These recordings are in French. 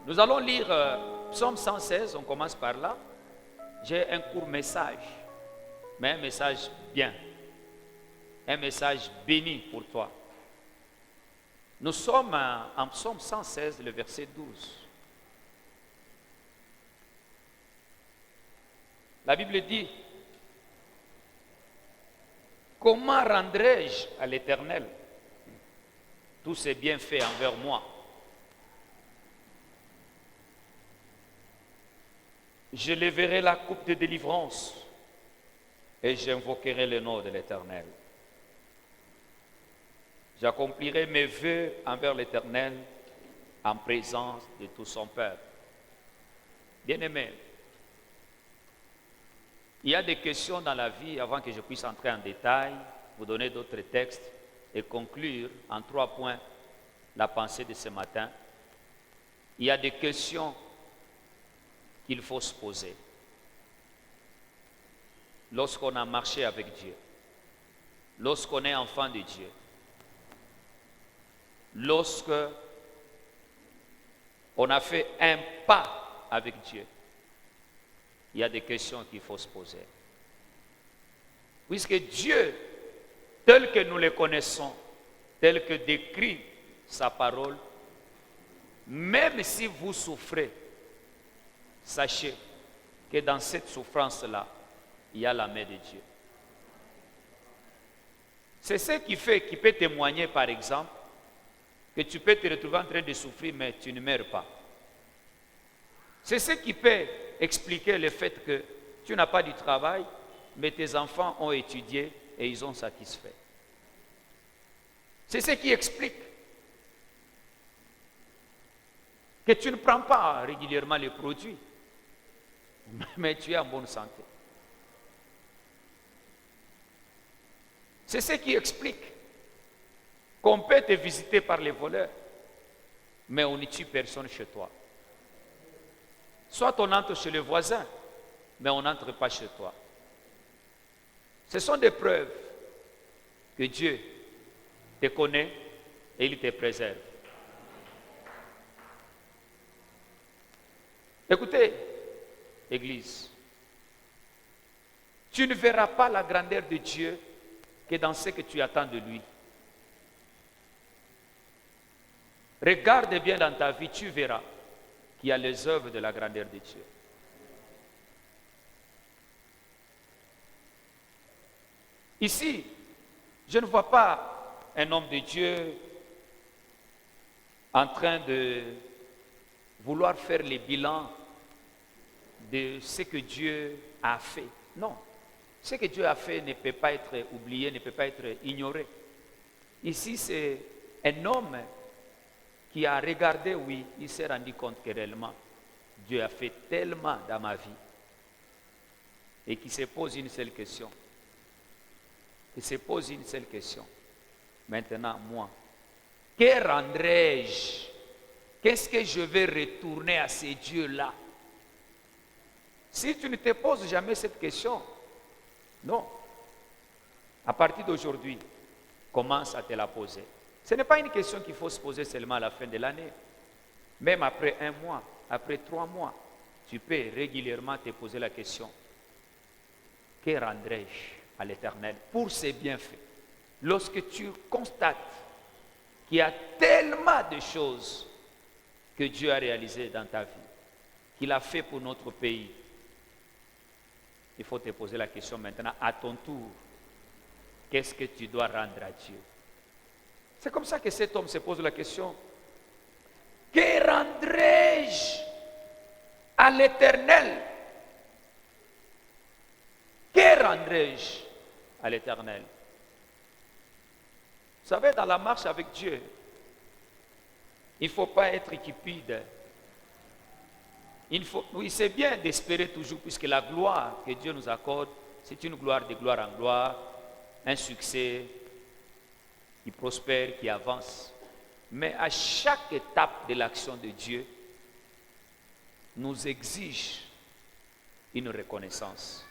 Nous allons lire Psaume 116, on commence par là. J'ai un court message, mais un message bien, un message béni pour toi. Nous sommes en Psaume 116, le verset 12. La Bible dit, « Comment rendrai-je à l'Éternel tous ses bienfaits envers moi? Je lèverai la coupe de délivrance et j'invoquerai le nom de l'Éternel. J'accomplirai mes vœux envers l'Éternel en présence de tout son peuple. » Bien-aimés, il y a des questions dans la vie, avant que je puisse entrer en détail, vous donner d'autres textes et conclure en 3 points la pensée de ce matin. Il y a des questions qu'il faut se poser lorsqu'on a marché avec Dieu, lorsqu'on est enfant de Dieu, lorsque on a fait un pas avec Dieu. Il y a des questions qu'il faut se poser. Puisque Dieu, tel que nous le connaissons, tel que décrit sa parole, même si vous souffrez, sachez que dans cette souffrance-là, il y a la main de Dieu. C'est ce qui peut témoigner, par exemple, que tu peux te retrouver en train de souffrir, mais tu ne meurs pas. C'est ce qui peut expliquer le fait que tu n'as pas du travail, mais tes enfants ont étudié et ils ont satisfait. C'est ce qui explique que tu ne prends pas régulièrement les produits, mais tu es en bonne santé. C'est ce qui explique qu'on peut te visiter par les voleurs, mais on ne tue personne chez toi. Soit on entre chez le voisin, mais on n'entre pas chez toi. Ce sont des preuves que Dieu te connaît et il te préserve. Écoutez, Église, tu ne verras pas la grandeur de Dieu que dans ce que tu attends de lui. Regarde bien dans ta vie, tu verras qu'il y a les œuvres de la grandeur de Dieu. Ici, je ne vois pas un homme de Dieu en train de vouloir faire les bilans de ce que Dieu a fait. Non. Ce que Dieu a fait ne peut pas être oublié, ne peut pas être ignoré. Ici, c'est un homme qui a regardé, oui, il s'est rendu compte que réellement, Dieu a fait tellement dans ma vie. Et qui se pose une seule question. Qui se pose une seule question. Maintenant, moi, que rendrai-je? Qu'est-ce que je vais retourner à ces dieux-là? Si tu ne te poses jamais cette question, non. À partir d'aujourd'hui, commence à te la poser. Ce n'est pas une question qu'il faut se poser seulement à la fin de l'année. Même après 1 mois, après 3 mois, tu peux régulièrement te poser la question. Que rendrai-je à l'Éternel pour ses bienfaits? Lorsque tu constates qu'il y a tellement de choses que Dieu a réalisées dans ta vie, qu'il a fait pour notre pays, il faut te poser la question maintenant, à ton tour, qu'est-ce que tu dois rendre à Dieu? C'est comme ça que cet homme se pose la question. Que rendrai-je à l'Éternel? Que rendrai-je à l'Éternel? Vous savez, dans la marche avec Dieu, il ne faut pas être cupide. Oui, c'est bien d'espérer toujours, puisque la gloire que Dieu nous accorde, c'est une gloire de gloire en gloire, un succès qui prospère, qui avance. Mais à chaque étape de l'action de Dieu, nous exige une reconnaissance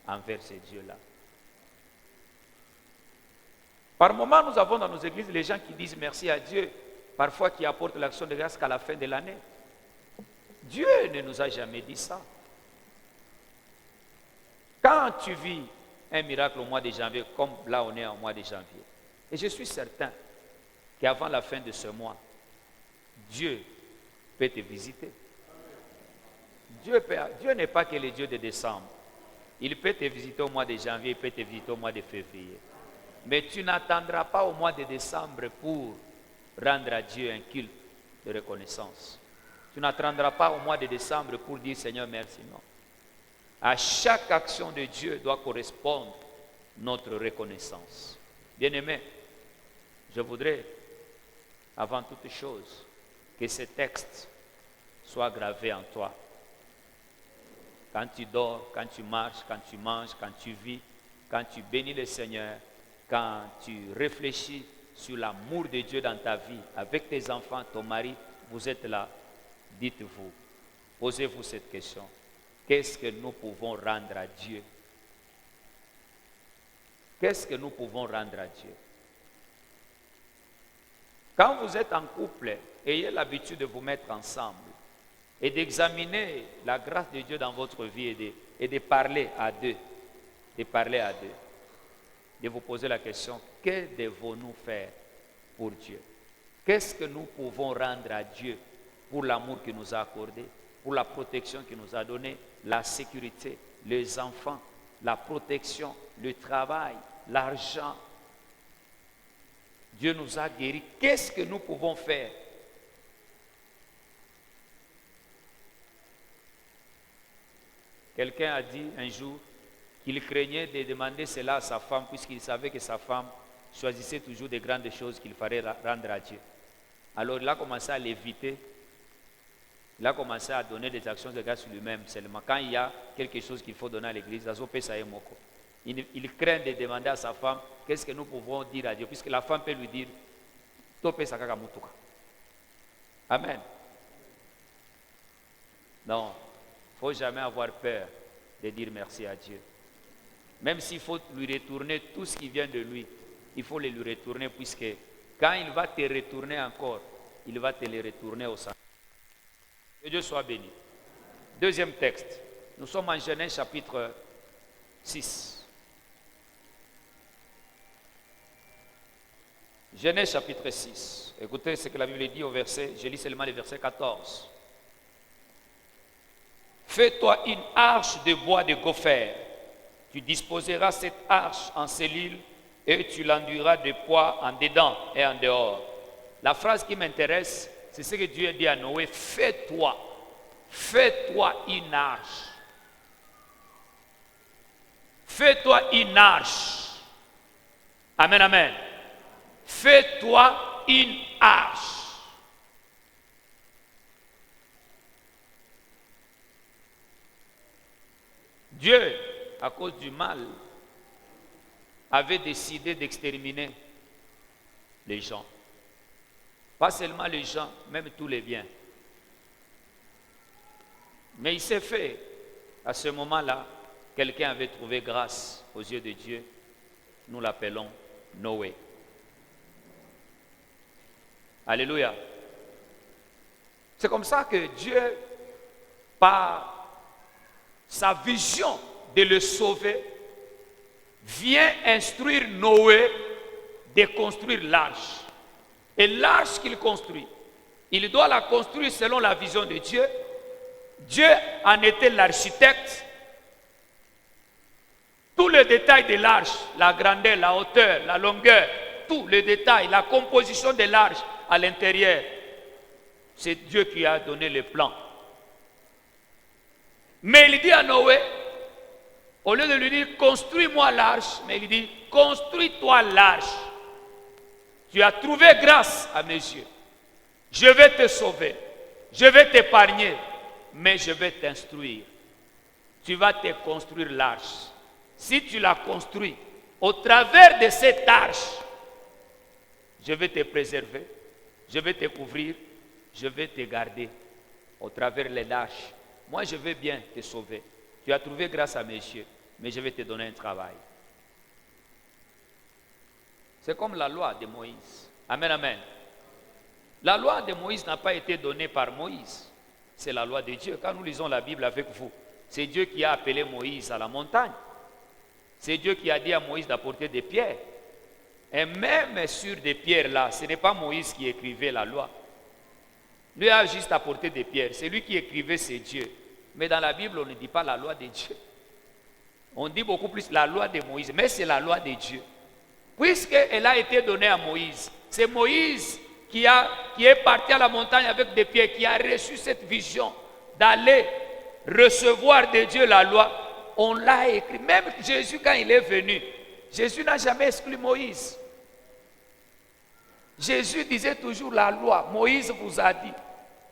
envers ces dieux-là. Par moments, nous avons dans nos églises les gens qui disent merci à Dieu, parfois qui apportent l'action de grâce qu'à la fin de l'année. Dieu ne nous a jamais dit ça. Quand tu vis un miracle au mois de janvier, comme là on est au mois de janvier, et je suis certain qu'avant la fin de ce mois, Dieu peut te visiter. Dieu n'est pas que le Dieu de décembre. Il peut te visiter au mois de janvier, il peut te visiter au mois de février. Mais tu n'attendras pas au mois de décembre pour rendre à Dieu un culte de reconnaissance. Tu n'attendras pas au mois de décembre pour dire Seigneur merci, non. À chaque action de Dieu doit correspondre notre reconnaissance. Bien-aimé, je voudrais, avant toute chose, que ce texte soit gravé en toi. Quand tu dors, quand tu marches, quand tu manges, quand tu vis, quand tu bénis le Seigneur, quand tu réfléchis sur l'amour de Dieu dans ta vie, avec tes enfants, ton mari, vous êtes là, dites-vous, posez-vous cette question. Qu'est-ce que nous pouvons rendre à Dieu? Qu'est-ce que nous pouvons rendre à Dieu? Quand vous êtes en couple, ayez l'habitude de vous mettre ensemble et d'examiner la grâce de Dieu dans votre vie et de parler à deux. De parler à deux. De vous poser la question, que devons-nous faire pour Dieu? Qu'est-ce que nous pouvons rendre à Dieu pour l'amour qu'il nous a accordé, pour la protection qu'il nous a donnée, la sécurité, les enfants, la protection, le travail, l'argent. Dieu nous a guéris. Qu'est-ce que nous pouvons faire? Quelqu'un a dit un jour qu'il craignait de demander cela à sa femme puisqu'il savait que sa femme choisissait toujours des grandes choses qu'il fallait rendre à Dieu. Alors il a commencé à l'éviter. Il a commencé à donner des actions de grâce sur lui-même seulement. Quand il y a quelque chose qu'il faut donner à l'église, il craint de demander à sa femme qu'est-ce que nous pouvons dire à Dieu, puisque la femme peut lui dire Amen. Non, il ne faut jamais avoir peur de dire merci à Dieu. Même s'il faut lui retourner tout ce qui vient de lui, il faut le lui retourner, puisque quand il va te retourner encore, il va te le retourner au sang. Que Dieu soit béni. Deuxième texte. Nous sommes en Genèse chapitre 6. Genèse chapitre 6. Écoutez ce que la Bible dit au verset, je lis seulement le verset 14. Fais-toi une arche de bois de gopher. Tu disposeras cette arche en cellule et tu l'enduiras de poids en dedans et en dehors. La phrase qui m'intéresse, c'est ce que Dieu a dit à Noé, fais-toi une arche. Fais-toi une arche. Amen, amen. Fais-toi une arche. Dieu, à cause du mal, avait décidé d'exterminer les gens. Pas seulement les gens, même tous les biens. Mais il s'est fait, à ce moment-là, quelqu'un avait trouvé grâce aux yeux de Dieu. Nous l'appelons Noé. Alléluia. C'est comme ça que Dieu, par sa vision de le sauver, vient instruire Noé de construire l'arche. Et l'arche qu'il construit, il doit la construire selon la vision de Dieu. Dieu en était l'architecte. Tous les détails de l'arche, la grandeur, la hauteur, la longueur, tous les détails, la composition de l'arche à l'intérieur, c'est Dieu qui a donné le plan. Mais il dit à Noé, au lieu de lui dire construis-moi l'arche, mais il dit construis-toi l'arche. Tu as trouvé grâce à mes yeux. Je vais te sauver. Je vais t'épargner. Mais je vais t'instruire. Tu vas te construire l'arche. Si tu la construis, au travers de cette arche, je vais te préserver. Je vais te couvrir. Je vais te garder. Au travers de l'arche. Moi, je vais bien te sauver. Tu as trouvé grâce à mes yeux. Mais je vais te donner un travail. C'est comme la loi de Moïse. Amen, amen. La loi de Moïse n'a pas été donnée par Moïse. C'est la loi de Dieu. Quand nous lisons la Bible avec vous, c'est Dieu qui a appelé Moïse à la montagne. C'est Dieu qui a dit à Moïse d'apporter des pierres. Et même sur des pierres là, ce n'est pas Moïse qui écrivait la loi. Lui a juste apporté des pierres. C'est lui qui écrivait, c'est Dieu. Mais dans la Bible, on ne dit pas la loi de Dieu. On dit beaucoup plus la loi de Moïse. Mais c'est la loi de Dieu. Puisqu'elle a été donnée à Moïse. C'est Moïse qui est parti à la montagne avec des pierres, qui a reçu cette vision d'aller recevoir de Dieu la loi. On l'a écrit. Même Jésus, quand il est venu, Jésus n'a jamais exclu Moïse. Jésus disait toujours la loi. Moïse vous a dit.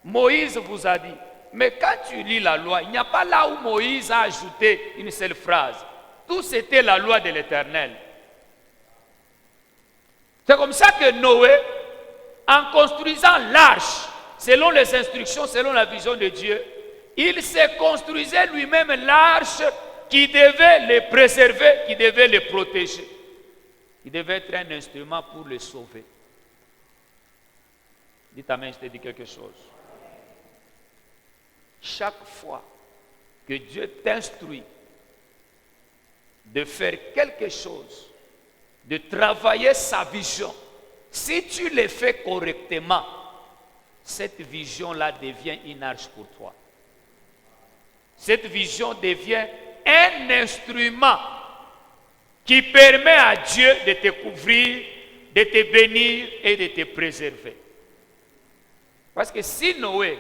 Moïse vous a dit. Mais quand tu lis la loi, il n'y a pas là où Moïse a ajouté une seule phrase. Tout c'était la loi de l'Éternel. C'est comme ça que Noé, en construisant l'arche, selon les instructions, selon la vision de Dieu, il se construisait lui-même l'arche qui devait les préserver, qui devait les protéger, qui devait être un instrument pour les sauver. Dites amen, je te dis quelque chose. Chaque fois que Dieu t'instruit de faire quelque chose, de travailler sa vision, si tu le fais correctement, cette vision-là devient une arche pour toi. Cette vision devient un instrument qui permet à Dieu de te couvrir, de te bénir et de te préserver. Parce que si Noé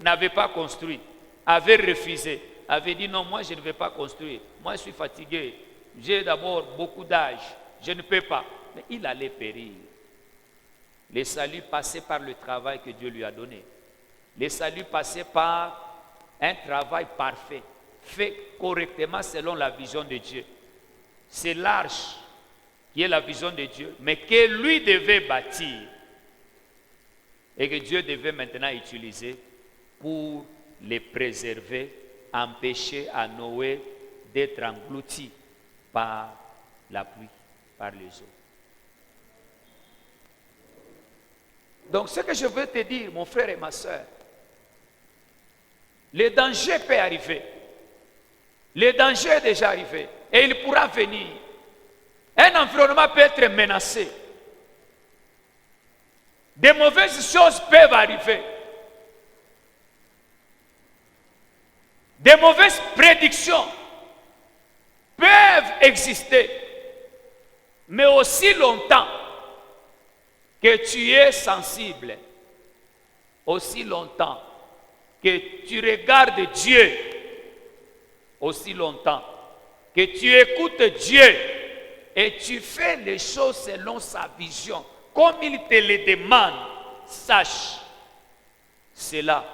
n'avait pas construit, avait refusé, avait dit non, moi je ne vais pas construire, moi je suis fatigué, j'ai d'abord beaucoup d'âge, je ne peux pas. Mais il allait périr. Le salut passait par le travail que Dieu lui a donné. Le salut passait par un travail parfait, fait correctement selon la vision de Dieu. C'est l'arche qui est la vision de Dieu, mais que lui devait bâtir et que Dieu devait maintenant utiliser pour les préserver, empêcher à Noé d'être englouti par la pluie, par les eaux. Donc ce que je veux te dire, mon frère et ma soeur, le danger peut arriver. Le danger est déjà arrivé et il pourra venir. Un environnement peut être menacé. Des mauvaises choses peuvent arriver. Des mauvaises prédictions peuvent exister. Mais aussi longtemps que tu es sensible, aussi longtemps que tu regardes Dieu, aussi longtemps que tu écoutes Dieu et tu fais les choses selon sa vision, comme il te le demande, sache, cela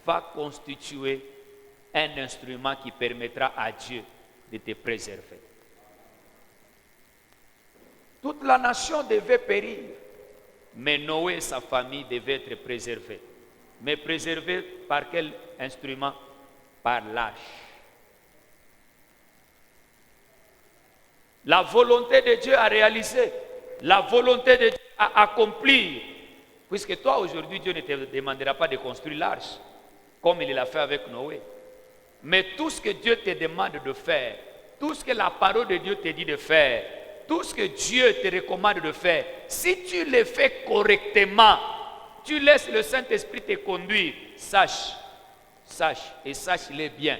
va constituer un instrument qui permettra à Dieu de te préserver. Toute la nation devait périr, mais Noé et sa famille devaient être préservés. Mais préservés par quel instrument? Par l'arche. La volonté de Dieu à réaliser, la volonté de Dieu à accomplir. Puisque toi aujourd'hui, Dieu ne te demandera pas de construire l'arche, comme il l'a fait avec Noé. Mais tout ce que Dieu te demande de faire, tout ce que la parole de Dieu te dit de faire, tout ce que Dieu te recommande de faire, si tu le fais correctement, tu laisses le Saint-Esprit te conduire, sache et sache-le bien,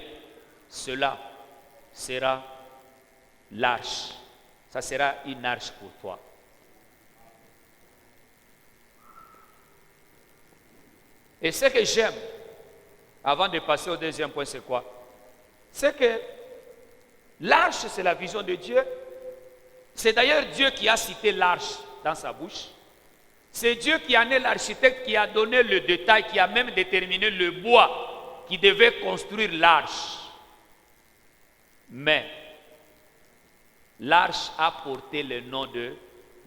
cela sera l'arche. Ça sera une arche pour toi. Et ce que j'aime, avant de passer au deuxième point, c'est quoi? C'est que l'arche, c'est la vision de Dieu. C'est d'ailleurs Dieu qui a cité l'arche dans sa bouche. C'est Dieu qui en est l'architecte, qui a donné le détail, qui a même déterminé le bois qui devait construire l'arche. Mais l'arche a porté le nom de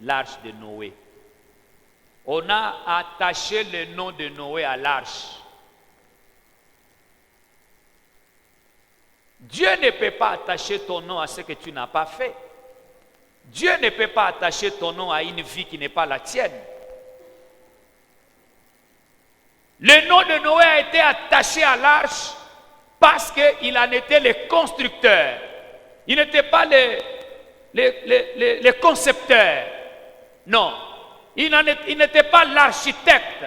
l'arche de Noé. On a attaché le nom de Noé à l'arche. Dieu ne peut pas attacher ton nom à ce que tu n'as pas fait. Dieu ne peut pas attacher ton nom à une vie qui n'est pas la tienne. Le nom de Noé a été attaché à l'arche parce qu'il en était le constructeur. Il n'était pas les concepteurs. Non. Il n'était pas l'architecte.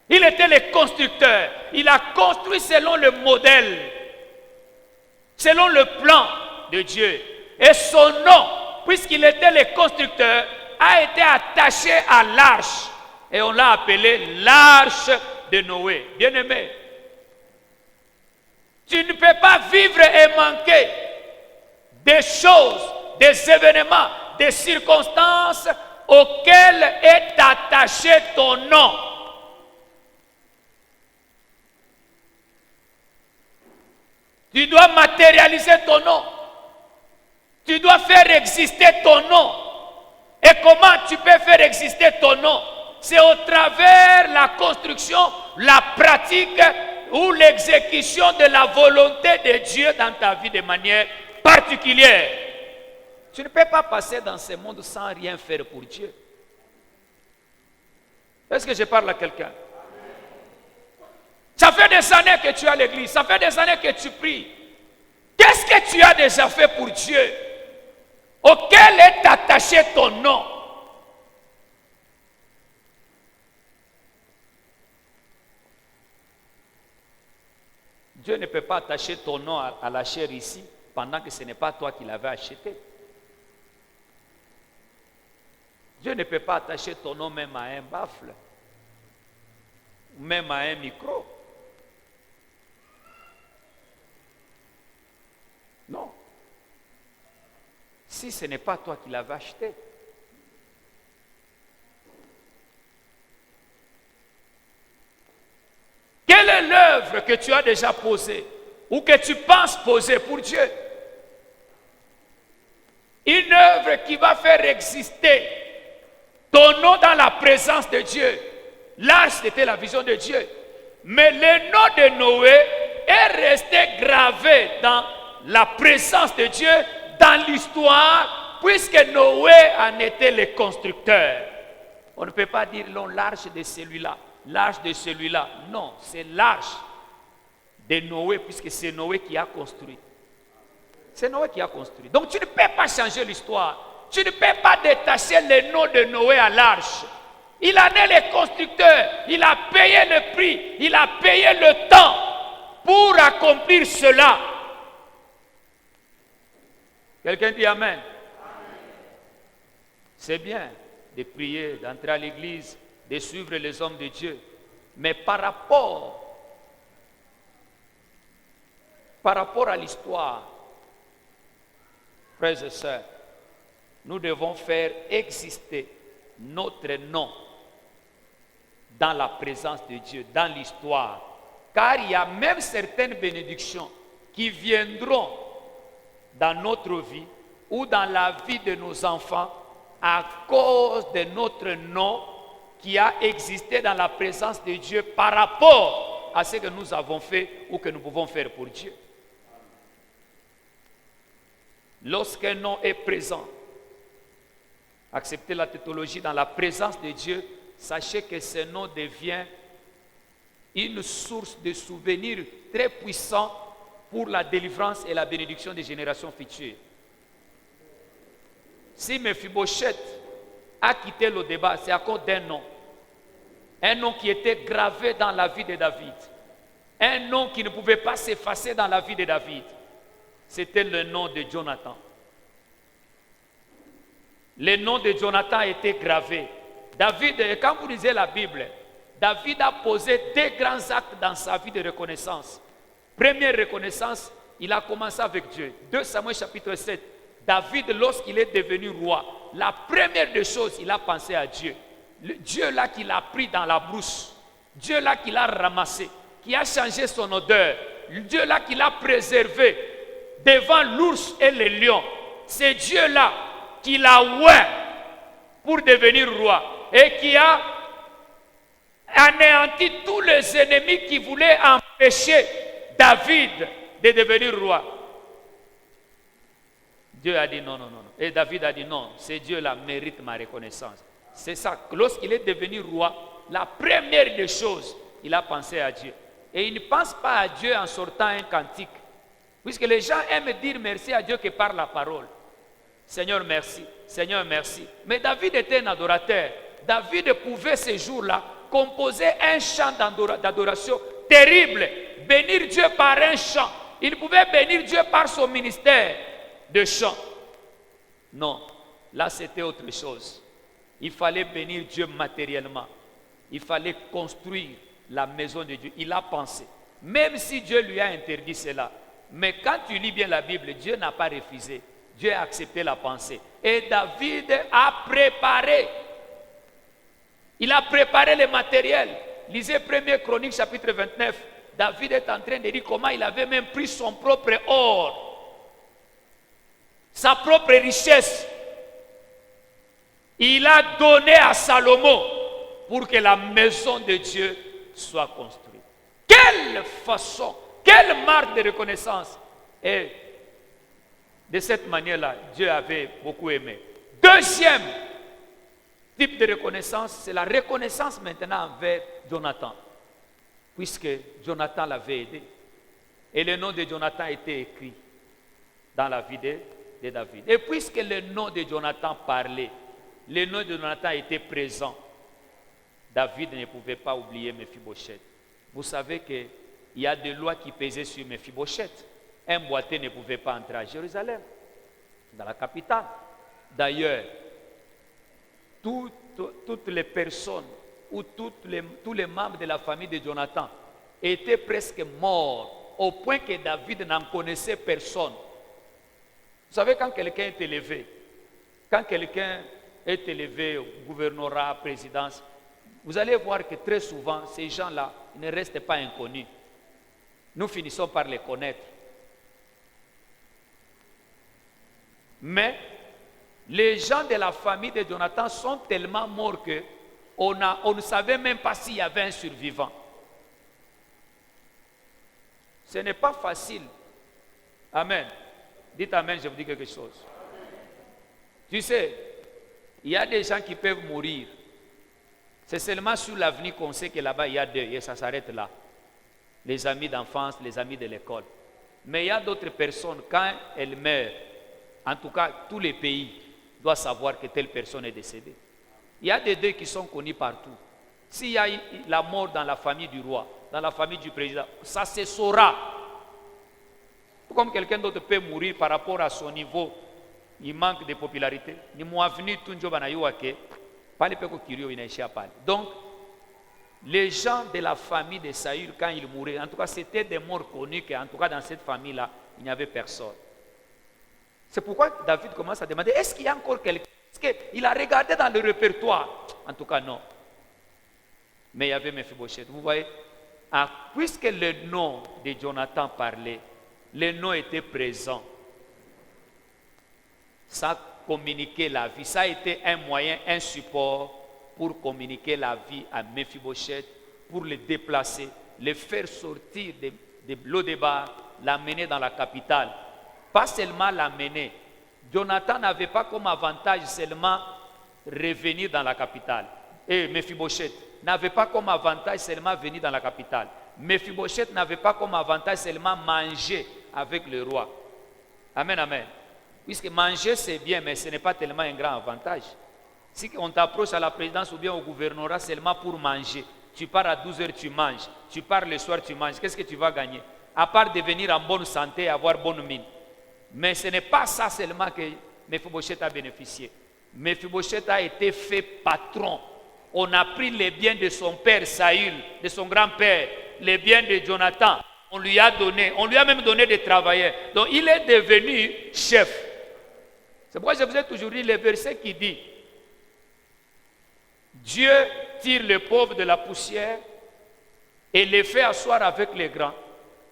Il était le constructeur. Il a construit selon le modèle, selon le plan de Dieu. Et son nom, puisqu'il était le constructeur, a été attaché à l'arche. Et on l'a appelé l'arche de Noé. Bien-aimé, tu ne peux pas vivre et manquer des choses, des événements, des circonstances auxquelles est attaché ton nom. Tu dois matérialiser ton nom. Tu dois faire exister ton nom. Et comment tu peux faire exister ton nom? C'est au travers la construction, la pratique ou l'exécution de la volonté de Dieu dans ta vie de manière particulière. Tu ne peux pas passer dans ce monde sans rien faire pour Dieu. Est-ce que je parle à quelqu'un? Ça fait des années que tu es à l'église, ça fait des années que tu pries. Qu'est-ce que tu as déjà fait pour Dieu? Auquel est attaché ton nom? Dieu ne peut pas attacher ton nom à la chair ici pendant que ce n'est pas toi qui l'avais acheté. Dieu ne peut pas attacher ton nom même à un baffle, ou même à un micro. Non. Si ce n'est pas toi qui l'avais acheté. Quelle est l'œuvre que tu as déjà posée ou que tu penses poser pour Dieu? Une œuvre qui va faire exister ton nom dans la présence de Dieu. L'arche, c'était la vision de Dieu. Mais le nom de Noé est resté gravé dans la présence de Dieu, dans l'histoire, puisque Noé en était le constructeur. On ne peut pas dire non, l'arche de celui-là, l'arche de celui-là. Non, c'est l'arche de Noé, puisque c'est Noé qui a construit. C'est Noé qui a construit. Donc tu ne peux pas changer l'histoire. Tu ne peux pas détacher le nom de Noé à l'arche. Il en est le constructeur. Il a payé le prix. Il a payé le temps pour accomplir cela. Quelqu'un dit Amen. C'est bien de prier, d'entrer à l'église, de suivre les hommes de Dieu. Mais par rapport à l'histoire, frères et sœurs, nous devons faire exister notre nom dans la présence de Dieu, dans l'histoire. Car il y a même certaines bénédictions qui viendront dans notre vie ou dans la vie de nos enfants à cause de notre nom qui a existé dans la présence de Dieu par rapport à ce que nous avons fait ou que nous pouvons faire pour Dieu. Lorsqu'un nom est présent, acceptez la tautologie dans la présence de Dieu, sachez que ce nom devient une source de souvenirs très puissant pour la délivrance et la bénédiction des générations futures. Si Mephibosheth a quitté le débat, c'est à cause d'un nom. Un nom qui était gravé dans la vie de David. Un nom qui ne pouvait pas s'effacer dans la vie de David. C'était le nom de Jonathan. Le nom de Jonathan a été gravé. David, quand vous lisez la Bible, David a posé deux grands actes dans sa vie de reconnaissance. Première reconnaissance, il a commencé avec Dieu. 2 Samuel chapitre 7. David, lorsqu'il est devenu roi, la première des choses, il a pensé à Dieu. Le Dieu là qui l'a pris dans la brousse. Dieu là qui l'a ramassé, qui a changé son odeur. Le Dieu là qui l'a préservé devant l'ours et le lion. C'est Dieu là qui l'a oint pour devenir roi et qui a anéanti tous les ennemis qui voulaient empêcher David de devenir roi. Dieu a dit non, non, non. Et David a dit non, c'est Dieu là mérite ma reconnaissance. C'est ça, lorsqu'il est devenu roi, la première des choses, il a pensé à Dieu. Et il ne pense pas à Dieu en sortant un cantique. Puisque les gens aiment dire merci à Dieu que par la parole. Seigneur, merci. Seigneur, merci. Mais David était un adorateur. David pouvait ce jour-là composer un chant d'adoration terrible. Bénir Dieu par un chant. Il pouvait bénir Dieu par son ministère de chant. Non, là c'était autre chose. Il fallait bénir Dieu matériellement. Il fallait construire la maison de Dieu. Il a pensé. Même si Dieu lui a interdit cela. Mais quand tu lis bien la Bible, Dieu n'a pas refusé. Dieu a accepté la pensée. Et David a préparé. Il a préparé le matériel. Lisez 1er Chronique chapitre 29. David est en train de dire comment il avait même pris son propre or. Sa propre richesse. Il a donné à Salomon pour que la maison de Dieu soit construite. Quelle façon, quelle marque de reconnaissance. Et de cette manière-là, Dieu avait beaucoup aimé. Deuxième type de reconnaissance, c'est la reconnaissance maintenant envers Jonathan. Puisque Jonathan l'avait aidé. Et le nom de Jonathan a été écrit dans la vie de David. Et puisque le nom de Jonathan parlait, le nom de Jonathan était présent, David ne pouvait pas oublier Mephibosheth. Vous savez qu'il y a des lois qui pesaient sur Mephibosheth. Un boiteux ne pouvait pas entrer à Jérusalem, dans la capitale. D'ailleurs, toutes les personnes ou tous les membres de la famille de Jonathan étaient presque morts, au point que David n'en connaissait personne. Vous savez, quand quelqu'un est élevé, au gouvernorat, à présidence, vous allez voir que très souvent, ces gens-là ne restent pas inconnus. Nous finissons par les connaître. Mais les gens de la famille de Jonathan sont tellement morts qu'on ne savait même pas s'il y avait un survivant. Ce n'est pas facile. Amen. Dites amen, je vous dis quelque chose. Tu sais, il y a des gens qui peuvent mourir. C'est seulement sur l'avenir qu'on sait que là-bas il y a deuil et ça s'arrête là. Les amis d'enfance, les amis de l'école. Mais il y a d'autres personnes, quand elles meurent, en tout cas tous les pays doivent savoir que telle personne est décédée. Il y a des deuils qui sont connus partout. S'il y a la mort dans la famille du roi, dans la famille du président, ça se saura. Comme quelqu'un d'autre peut mourir par rapport à son niveau, il manque de popularité. Donc, les gens de la famille de Saül, quand ils mouraient, en tout cas, c'était des morts connus, qu'en tout cas, dans cette famille-là, il n'y avait personne. C'est pourquoi David commence à demander, est-ce qu'il y a encore quelqu'un? Est-ce qu'il a regardé dans le répertoire? En tout cas, non. Mais il y avait Mephibosheth. Vous voyez, puisque le nom de Jonathan parlait, le nom était présent. Ça communiquait la vie. Ça a été un moyen, un support pour communiquer la vie à Mephibosheth, pour le déplacer, le faire sortir de Lo-Débar, l'amener dans la capitale. Pas seulement l'amener. Jonathan n'avait pas comme avantage seulement revenir dans la capitale. Et Mephibosheth n'avait pas comme avantage seulement venir dans la capitale. Mephibosheth n'avait pas comme avantage seulement manger avec le roi. Amen, amen. Puisque manger c'est bien, mais ce n'est pas tellement un grand avantage. Si on t'approche à la présidence ou bien au gouvernorat seulement pour manger, tu pars à 12h, tu manges. Tu pars le soir, tu manges. Qu'est-ce que tu vas gagner? À part devenir en bonne santé et avoir bonne mine. Mais ce n'est pas ça seulement que Mephibosheth a bénéficié. Mephibosheth a été fait patron. On a pris les biens de son père Saül, de son grand-père, les biens de Jonathan. On lui a donné, on lui a même donné des travailleurs. Donc il est devenu chef. C'est pourquoi je vous ai toujours dit le verset qui dit Dieu tire le pauvre de la poussière et les fait asseoir avec les grands.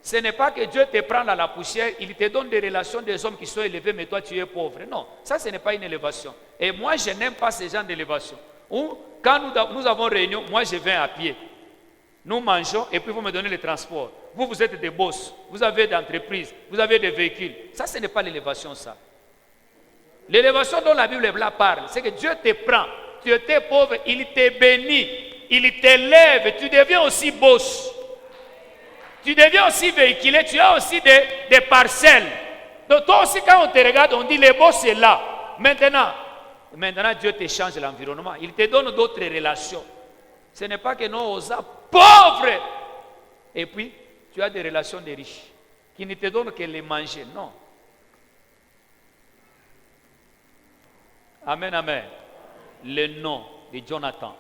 Ce n'est pas que Dieu te prend dans la poussière, il te donne des relations des hommes qui sont élevés, mais toi tu es pauvre. Non, ça ce n'est pas une élévation. Et moi je n'aime pas ce genre d'élévation. Quand nous avons réunion, moi je viens à pied. Nous mangeons et puis vous me donnez le transport. Vous êtes des boss, vous avez des entreprises, vous avez des véhicules. Ça ce n'est pas l'élévation ça. L'élévation dont la Bible parle, c'est que Dieu te prend. Tu étais pauvre, il te bénit. il t'élève, tu deviens aussi boss. Tu deviens aussi véhiculé, tu as aussi des parcelles. Donc toi aussi, quand on te regarde, on dit le boss c'est là. Maintenant, Dieu te change l'environnement. Il te donne d'autres relations. Ce n'est pas que nous, aux pauvres. Et puis, tu as des relations de riches qui ne te donnent que les manger. Non. Amen, amen. Le nom de Jonathan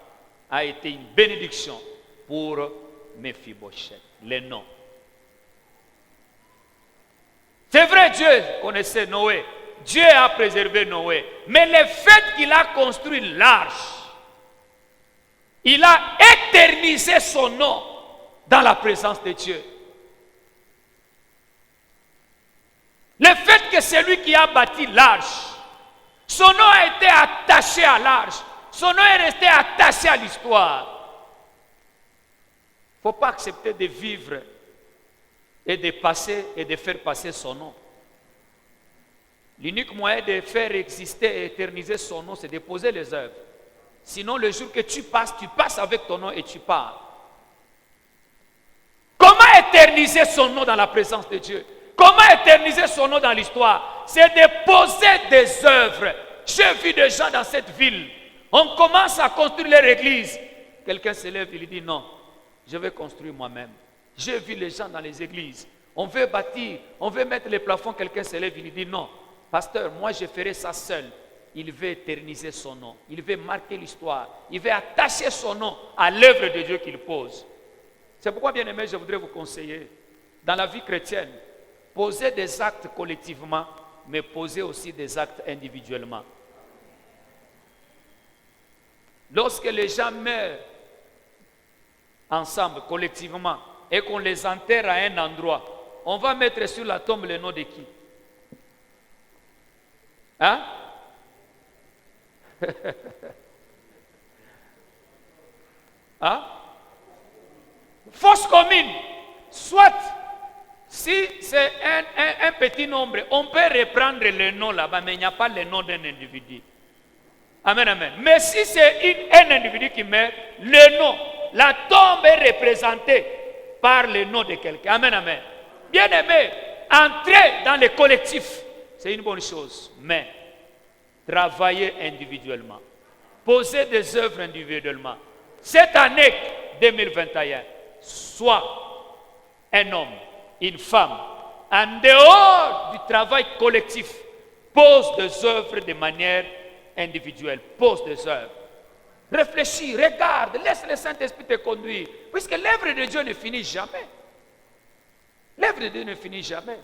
a été une bénédiction pour Mephibosheth. Le nom. C'est vrai, Dieu connaissait Noé. Dieu a préservé Noé. Mais le fait qu'il a construit l'arche, il a éternisé son nom dans la présence de Dieu. Le fait que c'est lui qui a bâti l'arche, son nom a été attaché à l'arche. Son nom est resté attaché à l'histoire. Il ne faut pas accepter de vivre et de passer et de faire passer son nom. L'unique moyen de faire exister et éterniser son nom, c'est de poser les œuvres. Sinon, le jour que tu passes avec ton nom et tu pars. Comment éterniser son nom dans la présence de Dieu? Comment éterniser son nom dans l'histoire? C'est de poser des œuvres. J'ai vu des gens dans cette ville. On commence à construire leur église. Quelqu'un se lève, il dit non, je vais construire moi-même. J'ai vu les gens dans les églises. On veut bâtir, on veut mettre les plafonds. Quelqu'un se lève, il dit non, pasteur, moi je ferai ça seul. Il veut éterniser son nom. Il veut marquer l'histoire. Il veut attacher son nom à l'œuvre de Dieu qu'il pose. C'est pourquoi, bien aimé, je voudrais vous conseiller, dans la vie chrétienne, posez des actes collectivement, mais posez aussi des actes individuellement. Lorsque les gens meurent ensemble, collectivement, et qu'on les enterre à un endroit, on va mettre sur la tombe le nom de qui? Hein? Hein? Fosse commune. Soit, si c'est un petit nombre, on peut reprendre le nom là-bas, mais il n'y a pas le nom d'un individu. Amen, amen. Mais si c'est un individu qui meurt, le nom, la tombe est représentée par le nom de quelqu'un. Amen, amen. Bien aimé, entrer dans le collectif, c'est une bonne chose, mais travailler individuellement, poser des œuvres individuellement. Cette année 2021, soit un homme, une femme, en dehors du travail collectif, pose des œuvres de manière individuelle, pose des œuvres. Réfléchis, regarde, laisse le Saint-Esprit te conduire, puisque l'œuvre de Dieu ne finit jamais. L'œuvre de Dieu ne finit jamais.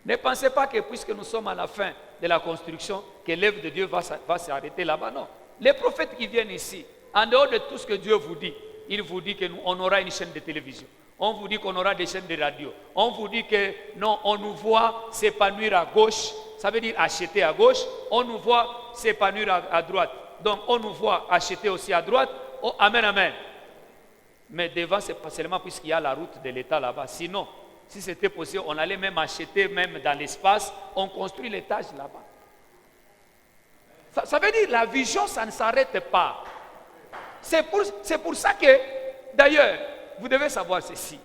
Ne pensez pas que puisque nous sommes à la fin de la construction, que l'œuvre de Dieu va s'arrêter là-bas. Non. Les prophètes qui viennent ici, en dehors de tout ce que Dieu vous dit, il vous dit qu'on aura une chaîne de télévision. On vous dit qu'on aura des chaînes de radio. On vous dit que non, on nous voit s'épanouir à gauche. Ça veut dire acheter à gauche. On nous voit s'épanouir à droite. Donc on nous voit acheter aussi à droite. Oh, amen, amen. Mais devant, c'est pas seulement puisqu'il y a la route de l'État là-bas. Sinon, si c'était possible, on allait même acheter, même dans l'espace, on construit l'étage là-bas. Ça veut dire la vision, ça ne s'arrête pas. C'est pour ça que, d'ailleurs, vous devez savoir ceci.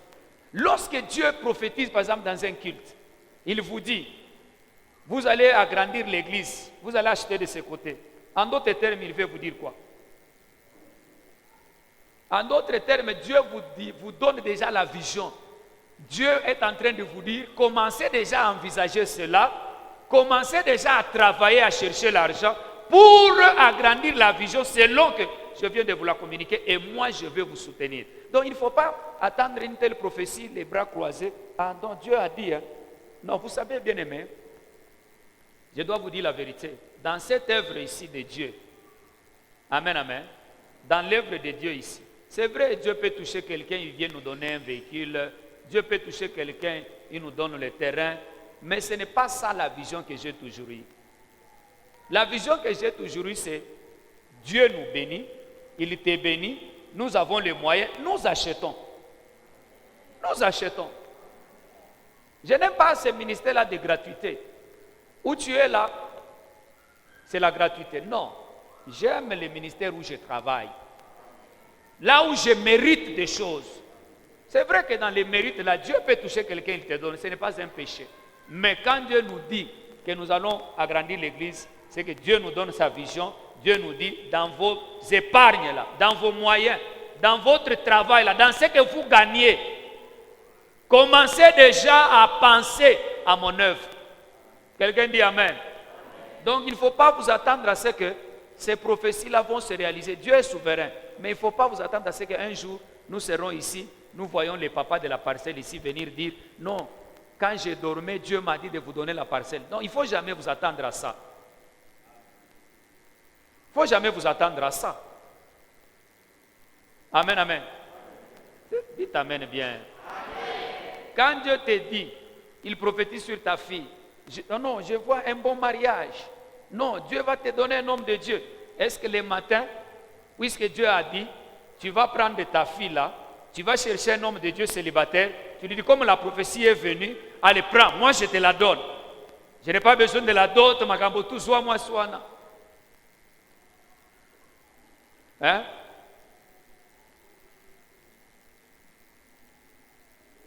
Lorsque Dieu prophétise, par exemple, dans un culte, il vous dit, vous allez agrandir l'église, vous allez acheter de ce côté. En d'autres termes, il veut vous dire quoi? En d'autres termes, Dieu vous donne déjà la vision. Dieu est en train de vous dire, commencez déjà à envisager cela, commencez déjà à travailler, à chercher l'argent pour agrandir la vision selon que je viens de vous la communiquer et moi je vais vous soutenir. Donc il ne faut pas attendre une telle prophétie, les bras croisés. Ah non, Dieu a dit. Hein. Non, vous savez bien aimé, je dois vous dire la vérité. Dans cette œuvre ici de Dieu, amen, amen, dans l'œuvre de Dieu ici, c'est vrai, Dieu peut toucher quelqu'un, il vient nous donner un véhicule, Dieu peut toucher quelqu'un, il nous donne le terrain, mais ce n'est pas ça la vision que j'ai toujours eue. La vision que j'ai toujours eue, c'est Dieu nous bénit, il te bénit, nous avons les moyens, nous achetons. Nous achetons. Je n'aime pas ce ministère-là de gratuité. Où tu es là, c'est la gratuité. Non, j'aime le ministère où je travaille. là où je mérite des choses. C'est vrai que dans les mérites, là, Dieu peut toucher quelqu'un, il te donne. Ce n'est pas un péché. Mais quand Dieu nous dit que nous allons agrandir l'église, c'est que Dieu nous donne sa vision. Dieu nous dit, dans vos épargnes, là, dans vos moyens, dans votre travail, là, dans ce que vous gagnez, commencez déjà à penser à mon œuvre. Quelqu'un dit Amen. Donc il ne faut pas vous attendre à ce que ces prophéties-là vont se réaliser. Dieu est souverain. Mais il ne faut pas vous attendre à ce qu'un jour, nous serons ici, nous voyons les papas de la parcelle ici venir dire, non, quand j'ai dormi, Dieu m'a dit de vous donner la parcelle. Non, il ne faut jamais vous attendre à ça. Il ne faut jamais vous attendre à ça. Amen, amen. Dites amen bien. Quand Dieu te dit, il prophétise sur ta fille, non, je vois un bon mariage. Non, Dieu va te donner un homme de Dieu. Est-ce que le matin, puisque Dieu a dit, tu vas prendre ta fille là, tu vas chercher un homme de Dieu célibataire, tu lui dis, comme la prophétie est venue, allez, prends, moi je te la donne. Je n'ai pas besoin de la dot, magambo, tout soit moi, soit là. Hein?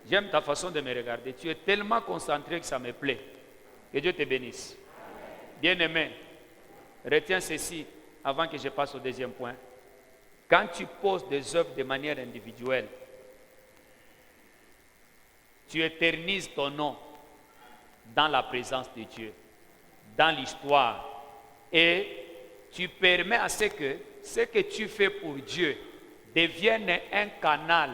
J'aime ta façon de me regarder. Tu es tellement concentré que ça me plaît. Que Dieu te bénisse. Bien-aimé, retiens ceci avant que je passe au deuxième point. Quand tu poses des œuvres de manière individuelle, tu éternises ton nom dans la présence de Dieu, dans l'histoire. Et tu permets à ce que tu fais pour Dieu devienne un canal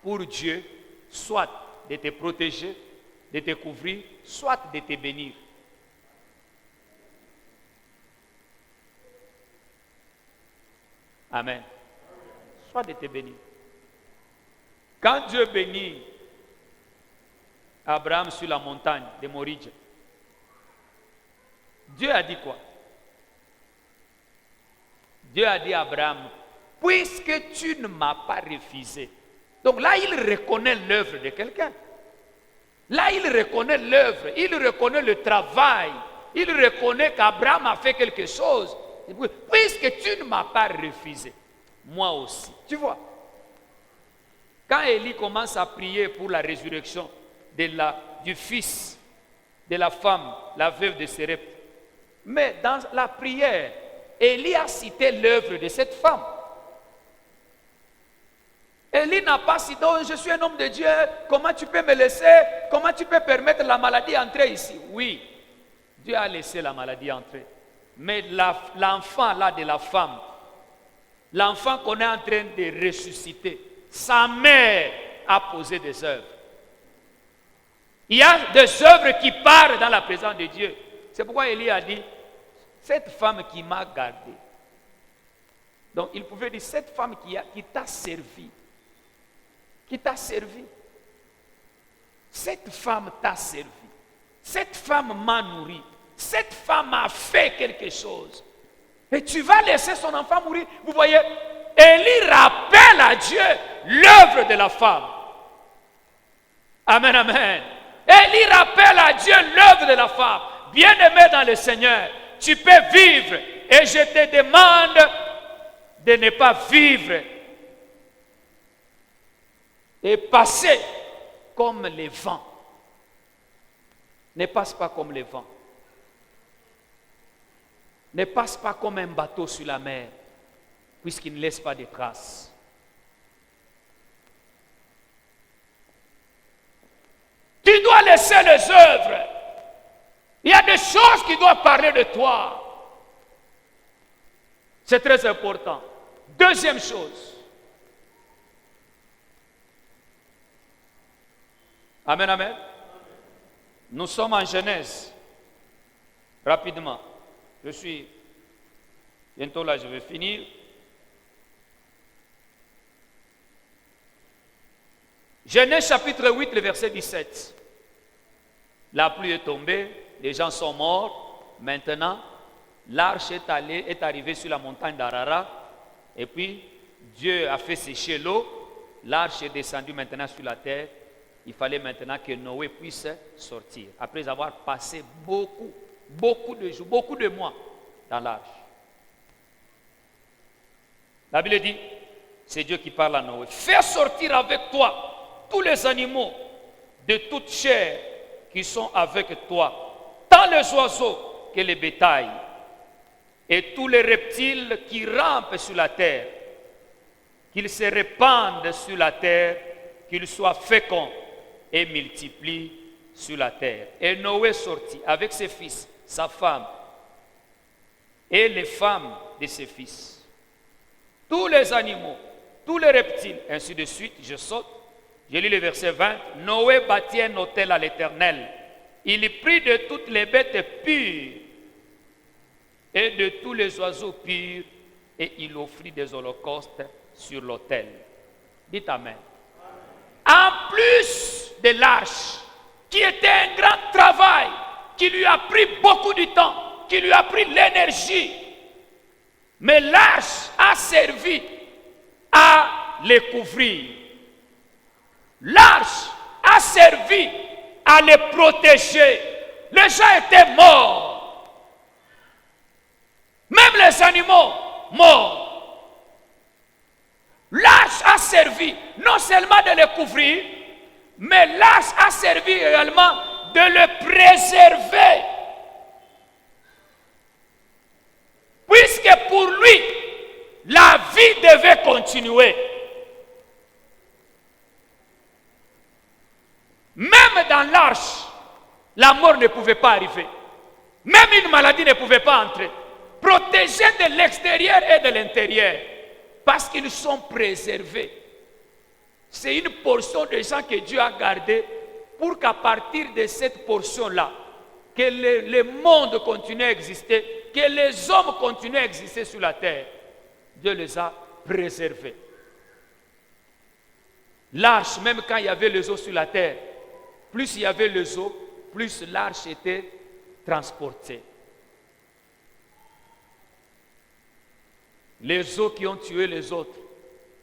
pour Dieu, soit de te protéger, de te couvrir, soit de te bénir. Amen. Soit de te bénir. Quand Dieu bénit Abraham sur la montagne de Moridja, Dieu a dit quoi? Dieu a dit à Abraham, puisque tu ne m'as pas refusé. Donc là, il reconnaît l'œuvre de quelqu'un. Là, il reconnaît l'œuvre, il reconnaît le travail, il reconnaît qu'Abraham a fait quelque chose. Puisque tu ne m'as pas refusé, moi aussi. Tu vois, quand Élie commence à prier pour la résurrection du fils de la femme, la veuve de Sérepte, mais dans la prière, Élie a cité l'œuvre de cette femme. Élie n'a pas cité, oh, je suis un homme de Dieu, comment tu peux me laisser, comment tu peux permettre la maladie d'entrer ici? Oui, Dieu a laissé la maladie entrer. Mais l'enfant là de la femme, l'enfant qu'on est en train de ressusciter, sa mère a posé des œuvres. Il y a des œuvres qui partent dans la présence de Dieu. C'est pourquoi Élie a dit, cette femme qui m'a gardé. Donc il pouvait dire, cette femme qui t'a servi. Qui t'a servi. Cette femme t'a servi. Cette femme m'a nourri. Cette femme a fait quelque chose. Et tu vas laisser son enfant mourir. Vous voyez, Élie rappelle à Dieu l'œuvre de la femme. Amen, amen. Élie rappelle à Dieu l'œuvre de la femme. Bien-aimé dans le Seigneur, tu peux vivre. Et je te demande de ne pas vivre et passer comme les vents. Ne passe pas comme les vents. Ne passe pas comme un bateau sur la mer, puisqu'il ne laisse pas de traces. Tu dois laisser les œuvres. Il y a des choses qui doivent parler de toi. C'est très important. Deuxième chose. Amen, amen. Nous sommes en Genèse. Rapidement. Je suis bientôt là, je vais finir. Genèse chapitre 8, le verset 17. La pluie est tombée, les gens sont morts. Maintenant, l'arche est arrivée sur la montagne d'Ararat. Et puis, Dieu a fait sécher l'eau. L'arche est descendue maintenant sur la terre. Il fallait maintenant que Noé puisse sortir. Après avoir passé beaucoup de jours, beaucoup de mois dans l'arche. La Bible dit, C'est Dieu qui parle à Noé. Fais sortir avec toi tous les animaux de toute chair qui sont avec toi, tant les oiseaux que les bétails, et tous les reptiles qui rampent sur la terre, qu'ils se répandent sur la terre, qu'ils soient féconds et multiplient sur la terre. Et Noé sortit avec ses fils, sa femme et les femmes de ses fils, tous les animaux, tous les reptiles, ainsi de suite. Je saute, je lis le verset 20. Noé bâtit un autel à l'Éternel. Il prit de toutes les bêtes pures et de tous les oiseaux purs, et il offrit des holocaustes sur l'autel. Dites Amen. En plus de l'arche, qui était un grand travail, qui lui a pris beaucoup de temps, qui lui a pris l'énergie, mais l'arche a servi à les couvrir. L'arche a servi à les protéger. Les gens étaient morts. Même les animaux morts. L'arche a servi non seulement de les couvrir, mais l'arche a servi également de le préserver. Puisque pour lui, la vie devait continuer. Même dans l'arche, la mort ne pouvait pas arriver. Même une maladie ne pouvait pas entrer. Protégés de l'extérieur et de l'intérieur. Parce qu'ils sont préservés. C'est une portion de gens que Dieu a gardé pour qu'à partir de cette portion-là, que le monde continue à exister, que les hommes continuent à exister sur la terre. Dieu les a préservés. L'arche, même quand il y avait les eaux sur la terre, plus il y avait les eaux, plus l'arche était transportée. Les eaux qui ont tué les autres,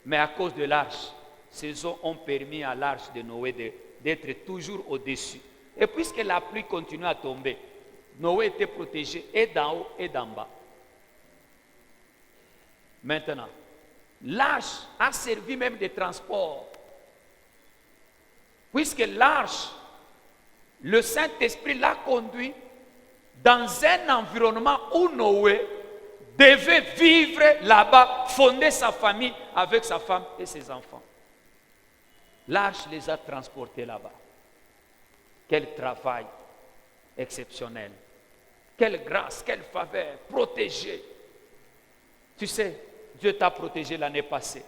mais à cause de l'arche, ces eaux ont permis à l'arche de Noé d'être toujours au-dessus. Et puisque la pluie continuait à tomber, Noé était protégé et d'en haut et d'en bas. Maintenant, l'arche a servi même de transport. Puisque l'arche, le Saint-Esprit l'a conduit dans un environnement où Noé devait vivre là-bas, fonder sa famille avec sa femme et ses enfants. L'arche les a transportés là-bas. Quel travail exceptionnel. Quelle grâce, quelle faveur, protégé. Tu sais, Dieu t'a protégé l'année passée.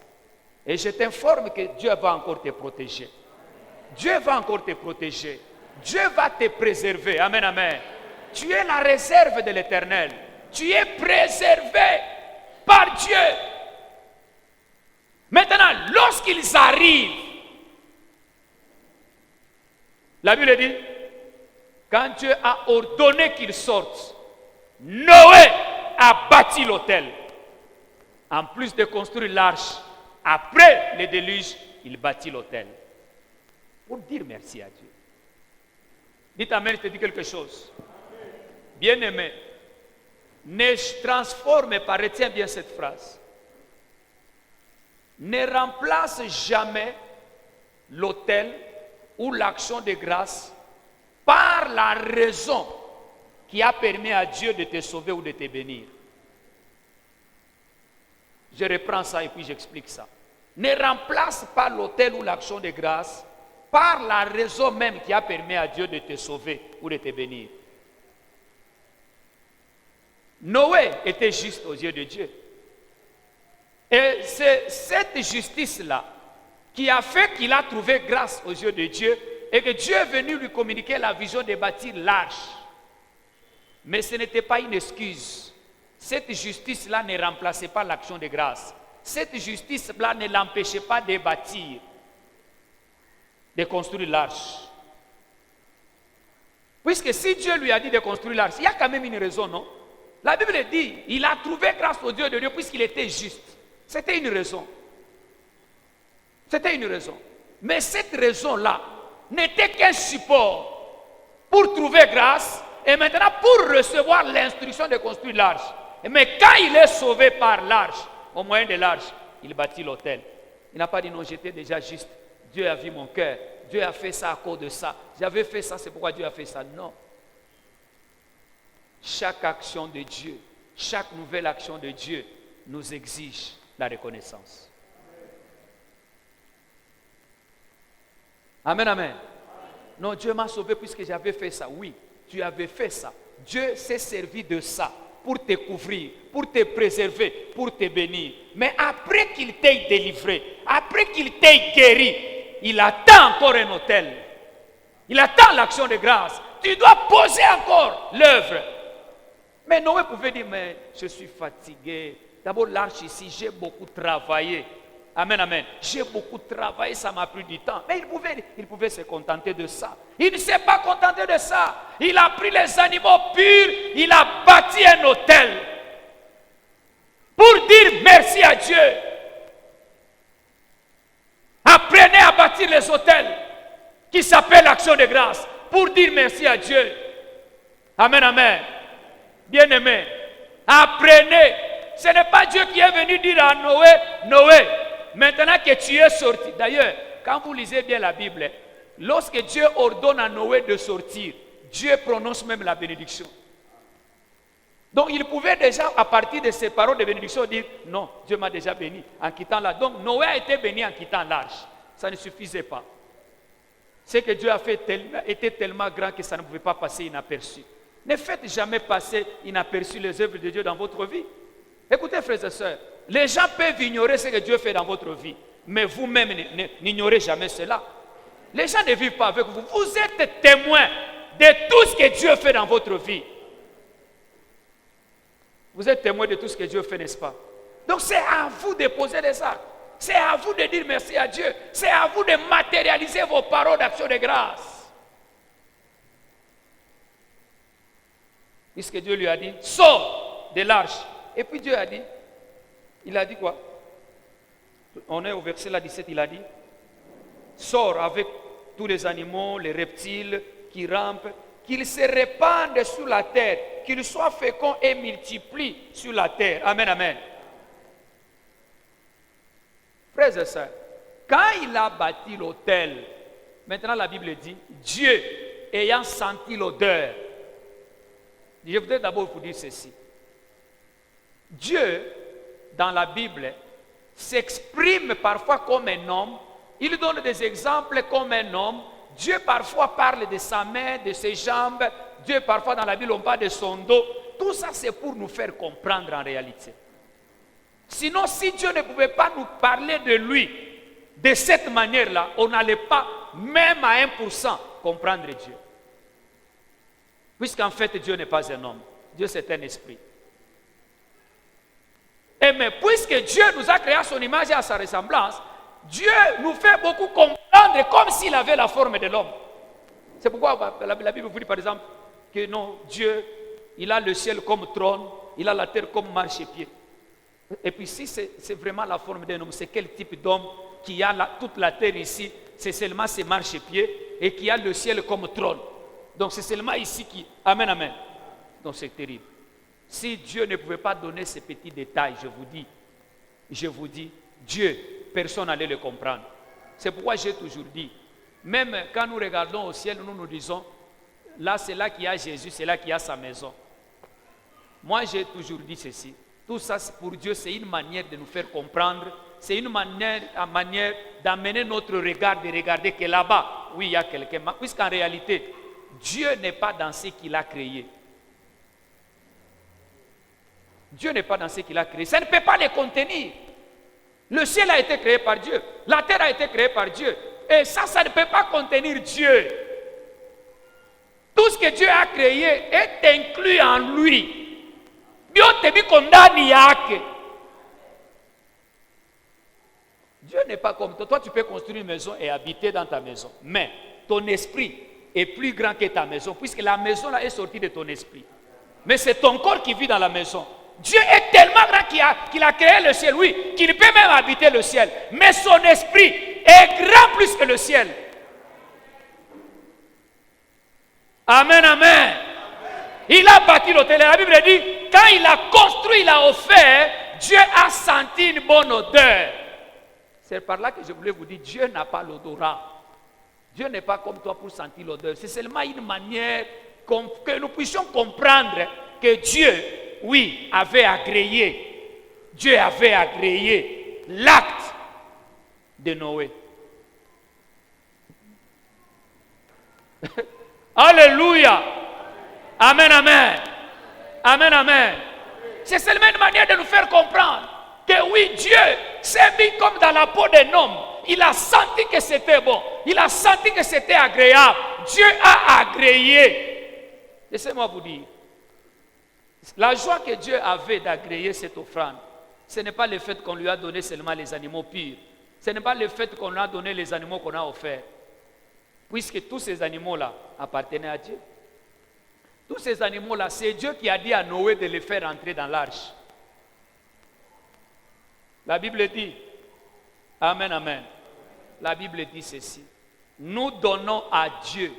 Et je t'informe que Dieu va encore te protéger. Dieu va encore te protéger. Dieu va te préserver. Amen, amen. Tu es la réserve de l'Éternel. Tu es préservé par Dieu. Maintenant, lorsqu'ils arrivent, la Bible dit, quand Dieu a ordonné qu'ils sortent, Noé a bâti l'autel. En plus de construire l'arche, après le déluge, il bâtit l'autel. Pour dire merci à Dieu. Dites Amen, je te dis quelque chose. Bien-aimé, ne transforme pas, retiens bien cette phrase. Ne remplace jamais l'autel ou l'action de grâce par la raison qui a permis à Dieu de te sauver ou de te bénir. Je reprends ça et puis j'explique ça. Ne remplace pas l'autel ou l'action de grâce par la raison même qui a permis à Dieu de te sauver ou de te bénir. Noé était juste aux yeux de Dieu. Et c'est cette justice-là qui a fait qu'il a trouvé grâce aux yeux de Dieu et que Dieu est venu lui communiquer la vision de bâtir l'arche. Mais ce n'était pas une excuse. Cette justice-là ne remplaçait pas l'action de grâce. Cette justice-là ne l'empêchait pas de bâtir, de construire l'arche. Puisque si Dieu lui a dit de construire l'arche, il y a quand même une raison, non? La Bible dit, il a trouvé grâce au Dieu de Dieu puisqu'il était juste. C'était une raison. C'était une raison. Mais cette raison-là n'était qu'un support pour trouver grâce et maintenant pour recevoir l'instruction de construire l'arche. Mais quand il est sauvé par l'arche, au moyen de l'arche, il bâtit l'autel. Il n'a pas dit non, j'étais déjà juste. Dieu a vu mon cœur. Dieu a fait ça à cause de ça. J'avais fait ça, c'est pourquoi Dieu a fait ça. Non. Chaque action de Dieu, chaque nouvelle action de Dieu nous exige la reconnaissance. Amen, amen. Non, Dieu m'a sauvé puisque j'avais fait ça. Oui, tu avais fait ça. Dieu s'est servi de ça pour te couvrir, pour te préserver, pour te bénir. Mais après qu'il t'ait délivré, après qu'il t'ait guéri, il attend encore un autel. Il attend l'action de grâce. Tu dois poser encore l'œuvre. Mais Noé pouvait dire, mais je suis fatigué. D'abord, l'arche ici, j'ai beaucoup travaillé. Amen, amen. J'ai beaucoup travaillé, ça m'a pris du temps. Mais il pouvait se contenter de ça. Il ne s'est pas contenté de ça. Il a pris les animaux purs, il a bâti un autel. Pour dire merci à Dieu. Apprenez à bâtir les autels qui s'appellent l'action de grâce. Pour dire merci à Dieu. Amen, amen. Bien-aimés, apprenez. Ce n'est pas Dieu qui est venu dire à Noé, Noé, maintenant que tu es sorti. D'ailleurs, quand vous lisez bien la Bible, lorsque Dieu ordonne à Noé de sortir, Dieu prononce même la bénédiction. Donc il pouvait déjà, à partir de ces paroles de bénédiction, dire, non, Dieu m'a déjà béni en quittant l'arche. Donc Noé a été béni en quittant l'arche. Ça ne suffisait pas. Ce que Dieu a fait était tellement grand que ça ne pouvait pas passer inaperçu. Ne faites jamais passer inaperçu les œuvres de Dieu dans votre vie. Écoutez, frères et sœurs, les gens peuvent ignorer ce que Dieu fait dans votre vie, mais vous-même n'ignorez jamais cela. Les gens ne vivent pas avec vous. Vous êtes témoins de tout ce que Dieu fait dans votre vie. Vous êtes témoins de tout ce que Dieu fait, n'est-ce pas? Donc c'est à vous de poser des actes. C'est à vous de dire merci à Dieu. C'est à vous de matérialiser vos paroles d'action de grâce. Puisque Dieu lui a dit, sors de l'arche. Et puis Dieu a dit, il a dit quoi? On est au verset là 17, il a dit, sors avec tous les animaux, les reptiles qui rampent, qu'ils se répandent sur la terre, qu'ils soient féconds et multiplient sur la terre. Amen, amen. Frères et sœurs, quand il a bâti l'autel, maintenant la Bible dit, Dieu ayant senti l'odeur, je voudrais d'abord vous dire ceci. Dieu, dans la Bible, s'exprime parfois comme un homme. Il donne des exemples comme un homme. Dieu parfois parle de sa main, de ses jambes. Dieu parfois dans la Bible on parle de son dos. Tout ça c'est pour nous faire comprendre en réalité. Sinon si Dieu ne pouvait pas nous parler de lui de cette manière-là, on n'allait pas même à 1% comprendre Dieu. Puisqu'en fait Dieu n'est pas un homme. Dieu c'est un esprit. Et mais puisque Dieu nous a créé à son image et à sa ressemblance, Dieu nous fait beaucoup comprendre comme s'il avait la forme de l'homme. C'est pourquoi la Bible vous dit par exemple que non, Dieu, il a le ciel comme trône, il a la terre comme marchepied. Et puis si c'est vraiment la forme d'un homme, c'est quel type d'homme qui a toute la terre ici, c'est seulement ses marchepieds et qui a le ciel comme trône. Donc c'est seulement ici qui... Amen, amen. Donc c'est terrible. Si Dieu ne pouvait pas donner ces petits détails, je vous dis, Dieu, personne n'allait le comprendre. C'est pourquoi j'ai toujours dit, même quand nous regardons au ciel, nous nous disons, là c'est là qu'il y a Jésus, c'est là qu'il y a sa maison. Moi j'ai toujours dit ceci, tout ça pour Dieu c'est une manière de nous faire comprendre, c'est une manière d'amener notre regard, de regarder que là-bas, oui il y a quelqu'un, puisqu'en réalité, Dieu n'est pas dans ce qu'il a créé. Dieu n'est pas dans ce qu'il a créé. Ça ne peut pas les contenir. Le ciel a été créé par Dieu. La terre a été créée par Dieu. Et ça ne peut pas contenir Dieu. Tout ce que Dieu a créé est inclus en lui. Dieu n'est pas comme toi. Toi, tu peux construire une maison et habiter dans ta maison. Mais ton esprit est plus grand que ta maison, puisque la maison là est sortie de ton esprit. Mais c'est ton corps qui vit dans la maison. Dieu est tellement grand qu'il a créé le ciel, oui, qu'il peut même habiter le ciel. Mais son esprit est grand plus que le ciel. Amen, amen. Il a bâti l'autel. La Bible dit, quand il a construit, il a offert, Dieu a senti une bonne odeur. C'est par là que je voulais vous dire, Dieu n'a pas l'odorat. Dieu n'est pas comme toi pour sentir l'odeur. C'est seulement une manière que nous puissions comprendre que Dieu, oui, avait agréé. Dieu avait agréé l'acte de Noé. Alléluia. Amen, amen. Amen, amen. C'est seulement une manière de nous faire comprendre que oui, Dieu s'est mis comme dans la peau d'un homme. Il a senti que c'était bon. Il a senti que c'était agréable. Dieu a agréé. Laissez-moi vous dire. La joie que Dieu avait d'agréer cette offrande, ce n'est pas le fait qu'on lui a donné seulement les animaux purs. Ce n'est pas le fait qu'on lui a donné les animaux qu'on a offerts. Puisque tous ces animaux-là appartenaient à Dieu. Tous ces animaux-là, c'est Dieu qui a dit à Noé de les faire entrer dans l'arche. La Bible dit, amen, amen. La Bible dit ceci. Nous donnons à Dieu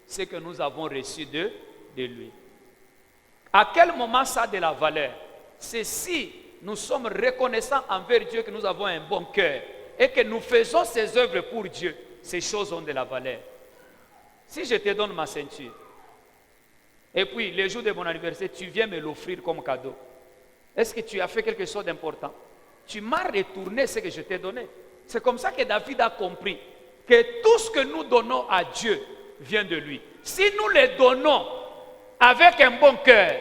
ce que nous avons reçu de lui. À quel moment ça a de la valeur? C'est si nous sommes reconnaissants envers Dieu que nous avons un bon cœur et que nous faisons ces œuvres pour Dieu. Ces choses ont de la valeur. Si je te donne ma ceinture, et puis le jour de mon anniversaire, tu viens me l'offrir comme cadeau, est-ce que tu as fait quelque chose d'important? Tu m'as retourné ce que je t'ai donné. C'est comme ça que David a compris que tout ce que nous donnons à Dieu vient de lui. Si nous les donnons avec un bon cœur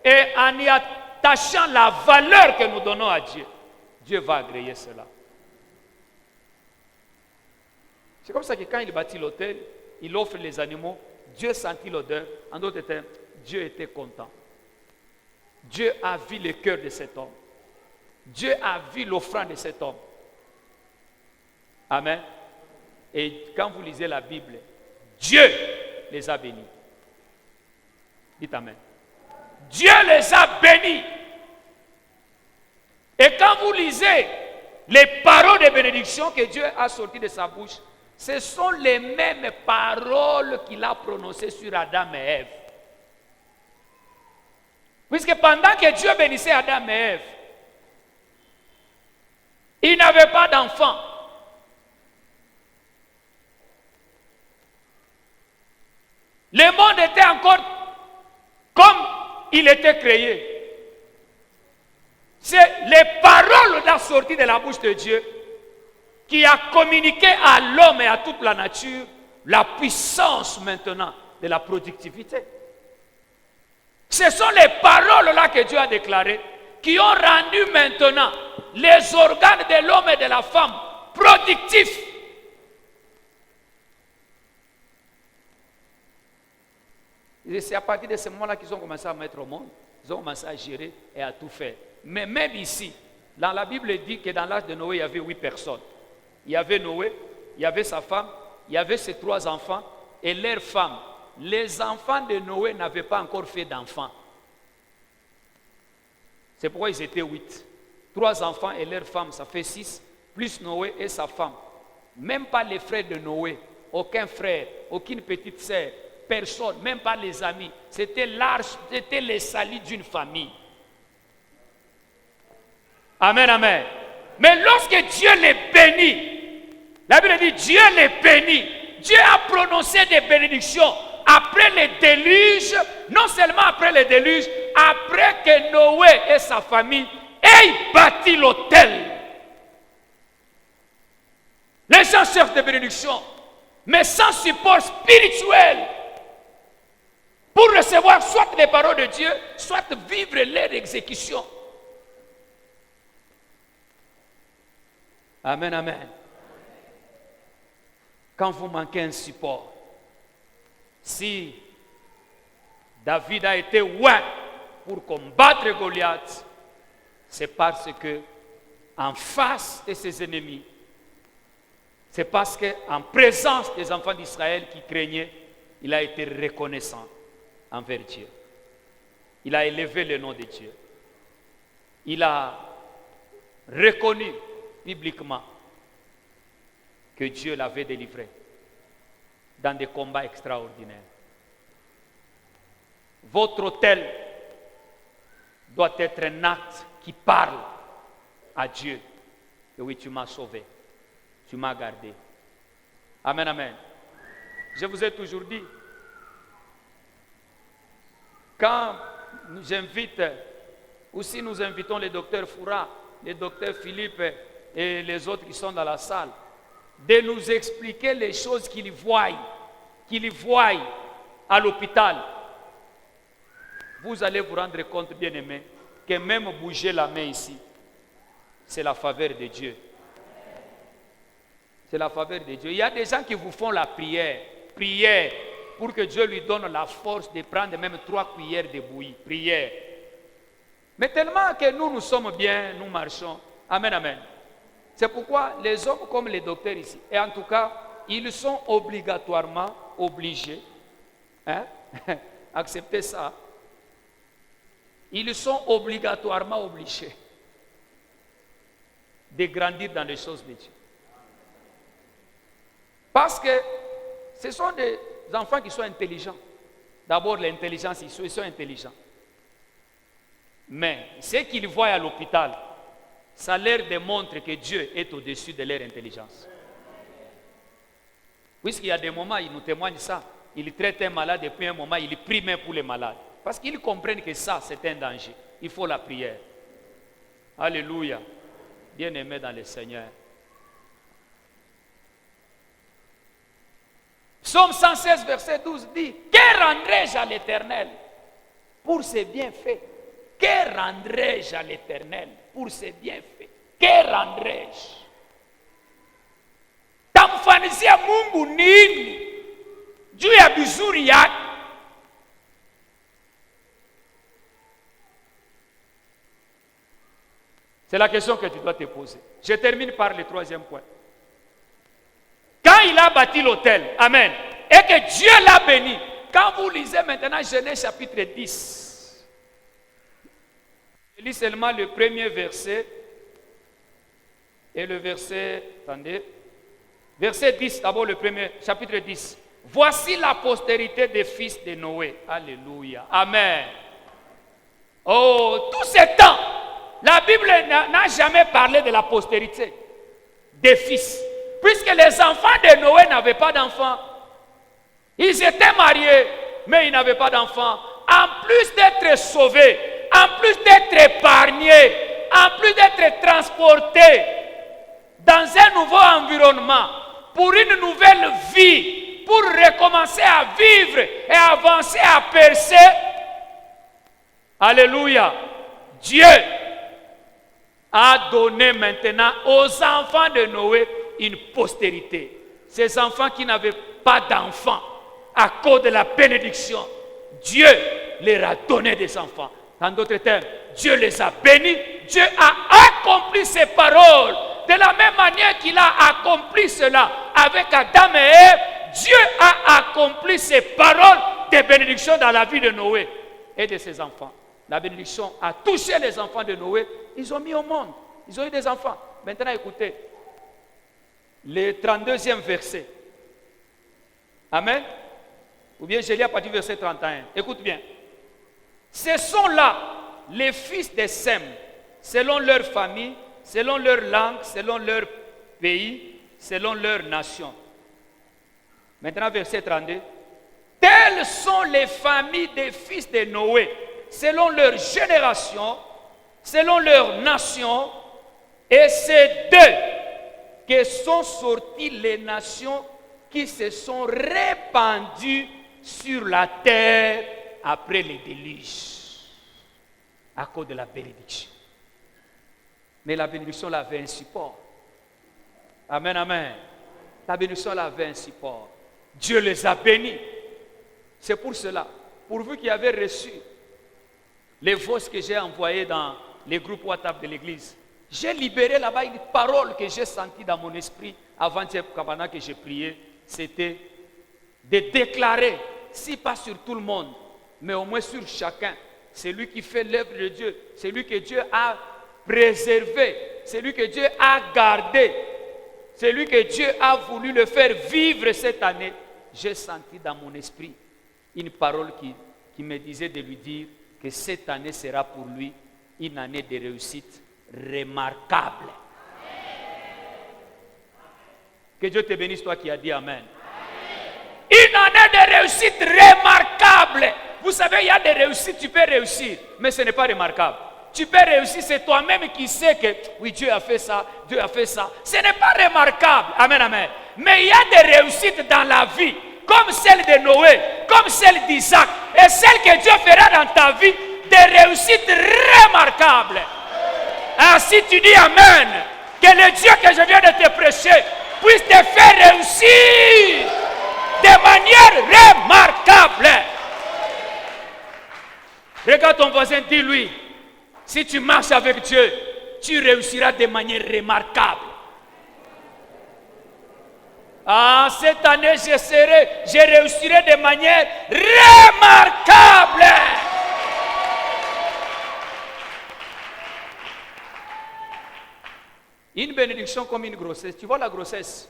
et en y attachant la valeur que nous donnons à Dieu, Dieu va agréer cela. C'est comme ça que quand il bâtit l'autel, il offre les animaux, Dieu sentit l'odeur. En d'autres termes, Dieu était content. Dieu a vu le cœur de cet homme. Dieu a vu l'offrande de cet homme. Amen. Et quand vous lisez la Bible, Dieu les a bénis. Dites amen. Dieu les a bénis. Et quand vous lisez les paroles de bénédiction que Dieu a sorties de sa bouche, ce sont les mêmes paroles qu'il a prononcées sur Adam et Ève. Puisque pendant que Dieu bénissait Adam et Ève, ils n'avaient pas d'enfants. Le monde était encore comme il était créé. C'est les paroles la sortie de la bouche de Dieu qui a communiqué à l'homme et à toute la nature la puissance maintenant de la productivité. Ce sont les paroles là que Dieu a déclarées qui ont rendu maintenant les organes de l'homme et de la femme productifs. Et c'est à partir de ce moment-là qu'ils ont commencé à mettre au monde, ils ont commencé à gérer et à tout faire. Mais même ici, dans la Bible dit que dans l'âge de Noé, il y avait 8 personnes. Il y avait Noé, il y avait sa femme, il y avait ses 3 enfants et leurs femmes. Les enfants de Noé n'avaient pas encore fait d'enfants. C'est pourquoi ils étaient 8. 3 enfants et leurs femmes, ça fait 6, plus Noé et sa femme. Même pas les frères de Noé, aucun frère, aucune petite sœur, personne, même pas les amis. C'était l'arche, c'était les salis d'une famille. Amen, amen. Mais lorsque Dieu les bénit, la Bible dit Dieu les bénit. Dieu a prononcé des bénédictions après les déluges, non seulement après les déluges, après que Noé et sa famille aient bâti l'autel. Les gens cherchent des bénédictions, mais sans support spirituel pour recevoir soit les paroles de Dieu, soit vivre leur exécution. Amen, amen. Quand vous manquez un support, si David a été loin pour combattre Goliath, c'est parce que en face de ses ennemis, c'est parce qu'en présence des enfants d'Israël qui craignaient, il a été reconnaissant envers Dieu. Il a élevé le nom de Dieu. Il a reconnu bibliquement que Dieu l'avait délivré dans des combats extraordinaires. Votre autel doit être un acte qui parle à Dieu. Et oui, tu m'as sauvé. tu m'as gardé. Amen, amen. Je vous ai toujours dit, quand j'invite, ou si nous invitons le docteur Foura, le docteur Philippe et les autres qui sont dans la salle, de nous expliquer les choses qu'ils voient à l'hôpital, vous allez vous rendre compte, bien aimé, que même bouger la main ici, c'est la faveur de Dieu. C'est la faveur de Dieu. Il y a des gens qui vous font la prière pour que Dieu lui donne la force de prendre même 3 cuillères de bouillie. Prière. Mais tellement que nous sommes bien, nous marchons. Amen, amen. C'est pourquoi les hommes comme les docteurs ici, et en tout cas, ils sont obligatoirement obligés, acceptez ça, ils sont obligatoirement obligés de grandir dans les choses de Dieu. Parce que ce sont des enfants qui sont intelligents. D'abord, l'intelligence, ils sont intelligents. Mais ce qu'ils voient à l'hôpital, ça leur démontre que Dieu est au-dessus de leur intelligence. Puisqu'il y a des moments, ils nous témoignent ça. Ils traitent un malade et puis un moment, ils prient même pour les malades. Parce qu'ils comprennent que ça, c'est un danger. Il faut la prière. Alléluia. Bien-aimés dans le Seigneur. Psaume 116, verset 12 dit, « Que rendrai-je à l'Éternel pour ses bienfaits? Que rendrai-je à l'Éternel pour ses bienfaits? Que rendrai-je? Tamfanisia Mungu nini juu ya vizuri yake?" C'est la question que tu dois te poser. Je termine par le 3e point. Quand il a bâti l'autel, amen, et que Dieu l'a béni, quand vous lisez maintenant Genèse chapitre 10, je lis seulement le 1er verset et le verset, attendez, verset 10, d'abord le 1er, chapitre 10. Voici la postérité des fils de Noé. Alléluia. Amen. Oh, tout ce temps, la Bible n'a jamais parlé de la postérité des fils. Puisque les enfants de Noé n'avaient pas d'enfants. Ils étaient mariés, mais ils n'avaient pas d'enfants. En plus d'être sauvés, en plus d'être épargnés, en plus d'être transportés dans un nouveau environnement, pour une nouvelle vie, pour recommencer à vivre et avancer, à percer. Alléluia. Dieu a donné maintenant aux enfants de Noé une postérité. Ces enfants qui n'avaient pas d'enfants, à cause de la bénédiction, Dieu leur a donné des enfants. En d'autres termes, Dieu les a bénis, Dieu a accompli ses paroles. De la même manière qu'il a accompli cela avec Adam et Ève, Dieu a accompli ses paroles de bénédiction dans la vie de Noé et de ses enfants. La bénédiction a touché les enfants de Noé, ils ont mis au monde, ils ont eu des enfants. Maintenant écoutez, le 32e verset. Amen. Ou bien je lis à partir du verset 31. Écoute bien. Ce sont là les fils de Sem, selon leur famille, selon leur langue, selon leur pays, selon leur nation. Maintenant verset 32. Telles sont les familles des fils de Noé, selon leur génération, selon leur nation, et c'est d'eux que sont sorties les nations qui se sont répandues sur la terre après les déluges, à cause de la bénédiction. Mais la bénédiction là avait un support. Amen, amen. La bénédiction là avait un support. Dieu les a bénis. C'est pour cela, pourvu qu'ils avaient reçu les voices que j'ai envoyées dans les groupes WhatsApp de l'église, j'ai libéré là-bas une parole que j'ai sentie dans mon esprit avant-hier que j'ai prié. C'était de déclarer, si pas sur tout le monde, mais au moins sur chacun, celui qui fait l'œuvre de Dieu, celui que Dieu a préservé, celui que Dieu a gardé, celui que Dieu a voulu le faire vivre cette année. J'ai senti dans mon esprit une parole qui me disait de lui dire que cette année sera pour lui une année de réussite remarquable. Que Dieu te bénisse, toi qui as dit Amen. Une année de réussite remarquable. Vous savez, il y a des réussites, tu peux réussir, mais ce n'est pas remarquable. Tu peux réussir, c'est toi-même qui sais que oui, Dieu a fait ça, Dieu a fait ça. Ce n'est pas remarquable. Amen, amen. Mais il y a des réussites dans la vie, comme celle de Noé, comme celle d'Isaac, et celle que Dieu fera dans ta vie, des réussites remarquables. Ah, si tu dis Amen, que le Dieu que je viens de te prêcher puisse te faire réussir de manière remarquable. Regarde ton voisin, dis-lui, si tu marches avec Dieu, tu réussiras de manière remarquable. Ah, cette année, je réussirai de manière remarquable. Une bénédiction comme une grossesse. Tu vois la grossesse,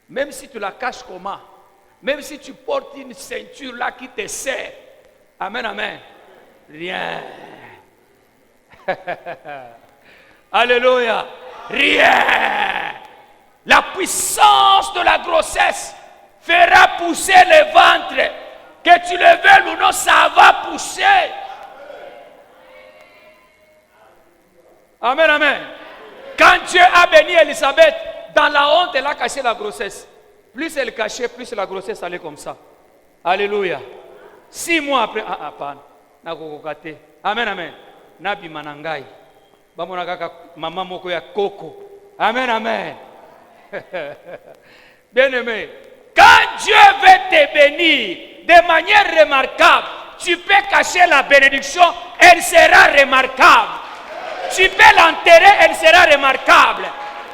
même si tu la caches comment, même si tu portes une ceinture là qui te serre, amen, amen, rien. Alléluia, rien. La puissance de la grossesse fera pousser le ventre. Que tu le veuilles ou non, ça va pousser. Amen, amen. Quand Dieu a béni Élisabeth, dans la honte, elle a caché la grossesse. Plus elle cachait, plus la grossesse allait comme ça. Alléluia. 6 mois après, amen, amen. Nabi manangai. Maman moko ya koko. Amen, amen. Bien aimé, quand Dieu veut te bénir de manière remarquable, tu peux cacher la bénédiction, elle sera remarquable. Tu peux l'enterrer, elle sera remarquable.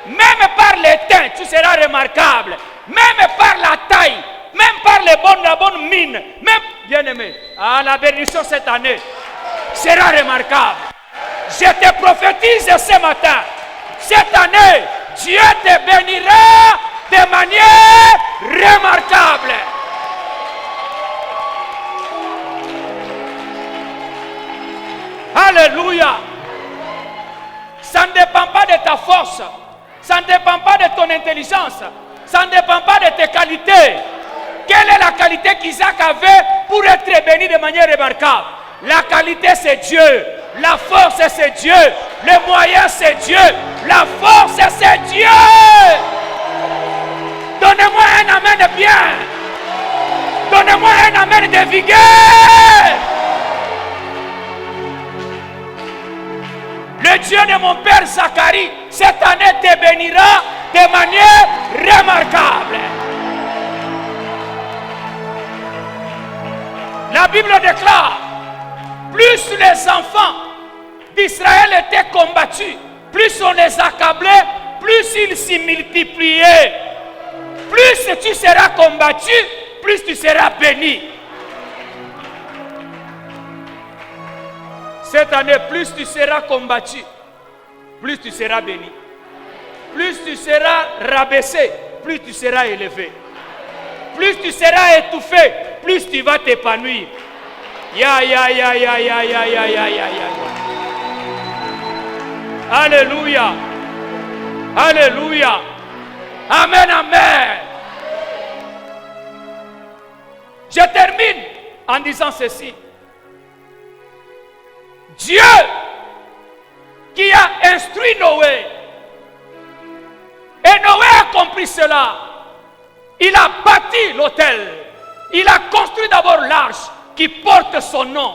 Même par le teint, tu seras remarquable. Même par la taille, même par la bonne mine, même, bien aimé, la bénédiction cette année sera remarquable. Je te prophétise ce matin, cette année, Dieu te bénira de manière remarquable. Alléluia. Ça ne dépend pas de ta force, ça ne dépend pas de ton intelligence, ça ne dépend pas de tes qualités. Quelle est la qualité qu'Isaac avait pour être béni de manière remarquable? La qualité c'est Dieu, la force c'est Dieu, le moyen c'est Dieu, la force c'est Dieu. Donnez-moi un amen de bien, donnez-moi un amen de vigueur. Le Dieu de mon père Zacharie, cette année te bénira de manière remarquable. La Bible déclare, plus les enfants d'Israël étaient combattus, plus on les accablait, plus ils s'y multipliaient. Plus tu seras combattu, plus tu seras béni. Cette année, plus tu seras combattu, plus tu seras béni. Plus tu seras rabaissé, plus tu seras élevé. Plus tu seras étouffé, plus tu vas t'épanouir. Ya. Alléluia. Alléluia. Amen, amen. Je termine en disant ceci. Dieu qui a instruit Noé, et Noé a compris cela, il a bâti l'autel, il a construit d'abord l'arche qui porte son nom.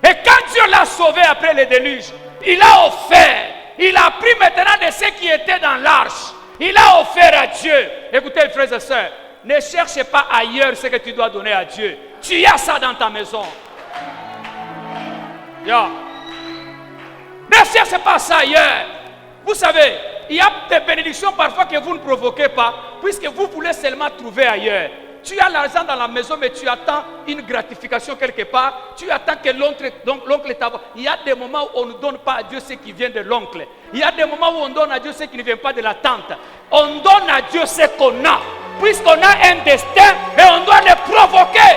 Et quand Dieu l'a sauvé après le déluge, il a offert, il a pris maintenant de ce qui était dans l'arche, il a offert à Dieu. Écoutez, frères et sœurs, ne cherche pas ailleurs ce que tu dois donner à Dieu. Tu as ça dans ta maison. Yeah. Ne cherchez pas ça ailleurs. Vous savez, il y a des bénédictions parfois que vous ne provoquez pas, puisque vous voulez seulement trouver ailleurs. Tu as l'argent dans la maison, mais tu attends une gratification quelque part. Tu attends que l'oncle t'avoue. Il y a des moments où on ne donne pas à Dieu ce qui vient de l'oncle. Il y a des moments où on donne à Dieu ce qui ne vient pas de la tante. On donne à Dieu ce qu'on a, puisqu'on a un destin et on doit le provoquer.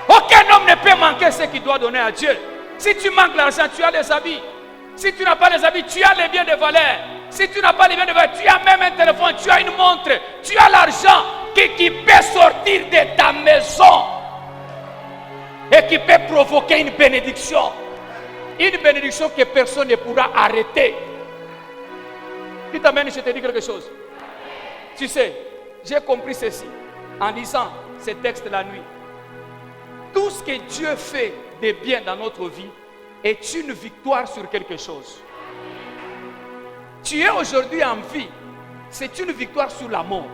Aucun homme ne peut manquer ce qu'il doit donner à Dieu. Si tu manques l'argent, tu as les habits. Si tu n'as pas les habits, tu as les biens de valeur. Si tu n'as pas les biens de valeur, tu as même un téléphone, tu as une montre, tu as l'argent qui peut sortir de ta maison et qui peut provoquer une bénédiction. Une bénédiction que personne ne pourra arrêter. Tu t'amènes, je te dis quelque chose. Tu sais, j'ai compris ceci en lisant ces textes la nuit. Tout ce que Dieu fait de bien dans notre vie est une victoire sur quelque chose. Tu es aujourd'hui en vie, c'est une victoire sur la mort.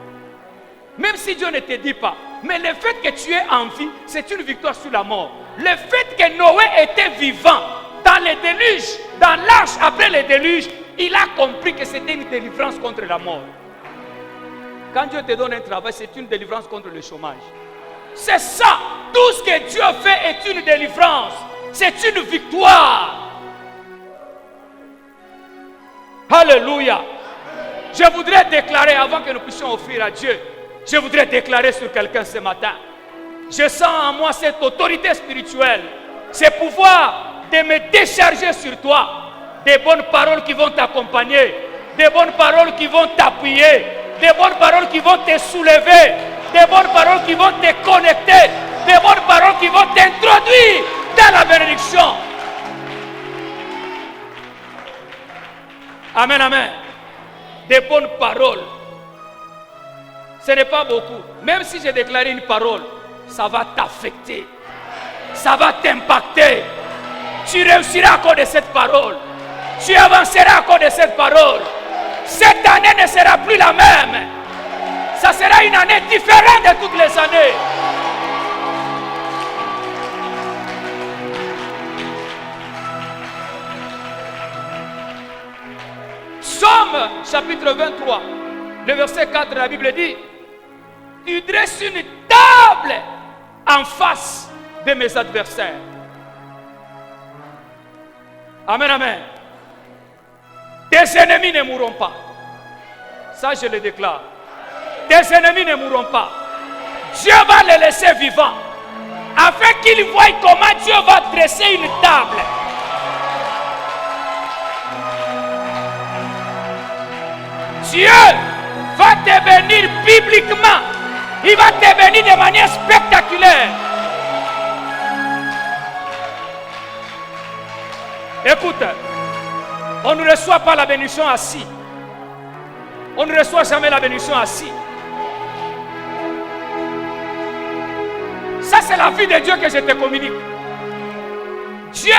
Même si Dieu ne te dit pas, mais le fait que tu es en vie, c'est une victoire sur la mort. Le fait que Noé était vivant dans le déluge, dans l'arche après le déluge, il a compris que c'était une délivrance contre la mort. Quand Dieu te donne un travail, c'est une délivrance contre le chômage. C'est ça. Tout ce que Dieu fait est une délivrance. C'est une victoire. Alléluia. Je voudrais déclarer, avant que nous puissions offrir à Dieu, je voudrais déclarer sur quelqu'un ce matin. Je sens en moi cette autorité spirituelle, ce pouvoir de me décharger sur toi. Des bonnes paroles qui vont t'accompagner, des bonnes paroles qui vont t'appuyer, des bonnes paroles qui vont te soulever, des bonnes paroles qui vont te connecter, des bonnes paroles qui vont t'introduire dans la bénédiction. Amen, amen. Des bonnes paroles. Ce n'est pas beaucoup. Même si j'ai déclaré une parole, ça va t'affecter. Ça va t'impacter. Tu réussiras à cause de cette parole. Tu avanceras à cause de cette parole. Cette année ne sera plus la même. Ça sera une année différente de toutes les années. Psaume chapitre 23, le verset 4, la Bible dit: tu dresses une table en face de mes adversaires. Amen, amen. Tes ennemis ne mourront pas. Ça, je le déclare. Tes ennemis ne mourront pas. Dieu va les laisser vivants, afin qu'ils voient comment Dieu va dresser une table. Dieu va te bénir bibliquement. Il va te bénir de manière spectaculaire. Écoute, on ne reçoit pas la bénédiction assis. On ne reçoit jamais la bénédiction assis. Ça, c'est la vie de Dieu que je te communique. Dieu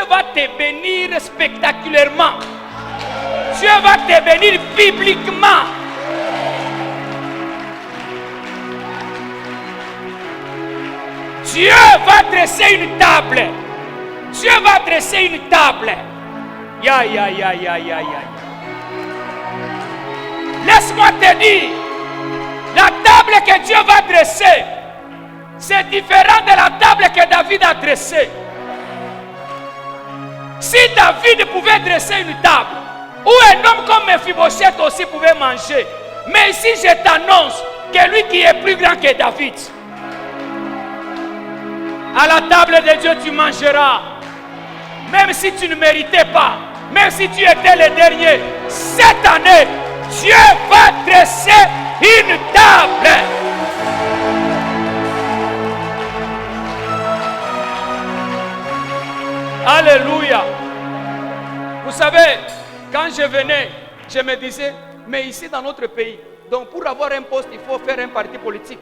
va te bénir spectaculairement. Dieu va te bénir bibliquement. Dieu va dresser une table. Dieu va dresser une table. Ya, ya, ya, ya, ya, ya. Laisse-moi te dire, la table que Dieu va dresser, c'est différent de la table que David a dressée. Si David pouvait dresser une table, où un homme comme Mephibosheth aussi pouvait manger, mais ici je t'annonce que lui qui est plus grand que David, à la table de Dieu tu mangeras, même si tu ne méritais pas, même si tu étais le dernier. Cette année, Dieu va dresser une table. Alléluia. Vous savez, quand je venais, je me disais, mais ici dans notre pays, donc pour avoir un poste, il faut faire un parti politique.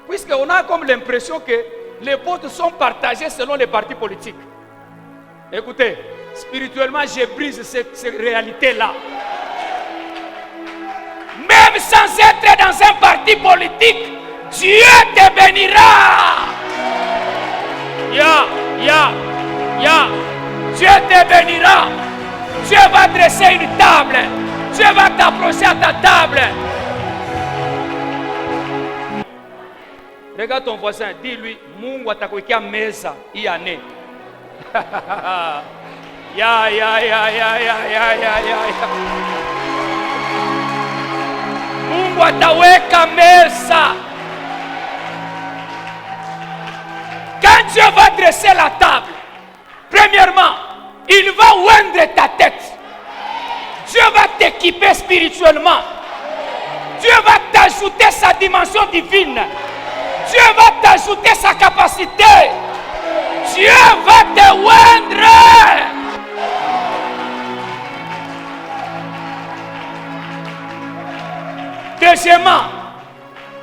Puisqu'on a comme l'impression que les postes sont partagés selon les partis politiques. Écoutez, spirituellement, je brise cette réalité-là. Même sans être dans un parti politique, Dieu te bénira. Dieu te bénira. Dieu va dresser une table. Dieu va t'approcher à ta table. Regarde ton voisin, dis-lui, Mungu atakuwekea meza hii année. Ya. Mungu ataweka meza. Quand Dieu va dresser la table, premièrement, il va oindre ta tête. Dieu va t'équiper spirituellement. Dieu va t'ajouter sa dimension divine. Dieu va t'ajouter sa capacité. Dieu va te oindre. Deuxièmement,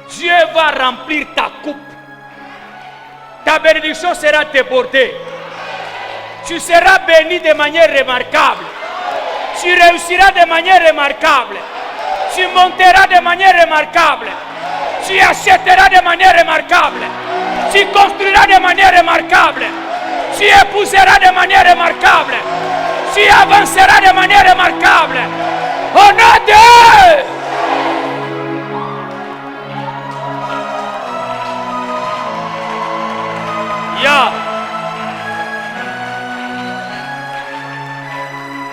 Dieu va remplir ta coupe. Ta bénédiction sera débordée. Tu seras béni de manière remarquable. Tu réussiras de manière remarquable. Tu monteras de manière remarquable. Tu achèteras de manière remarquable. Tu construiras de manière remarquable. Tu épouseras de manière remarquable. Tu avanceras de manière remarquable. Au nom de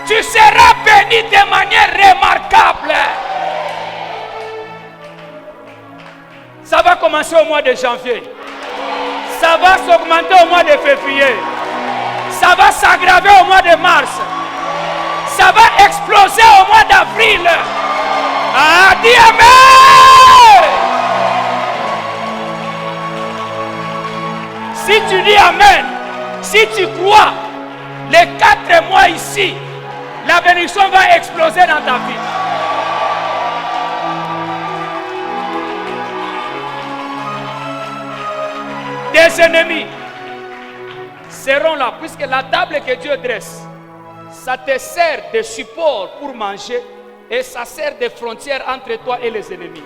tu seras béni de manière remarquable. Ça va commencer au mois de janvier. Ça va s'augmenter au mois de février. Ça va s'aggraver au mois de mars. Ça va exploser au mois d'avril. Ah, dis Amen. Si tu dis Amen, si tu crois, les 4 mois ici, la bénédiction va exploser dans ta vie. Tes ennemis seront là, puisque la table que Dieu dresse, ça te sert de support pour manger et ça sert de frontière entre toi et les ennemis.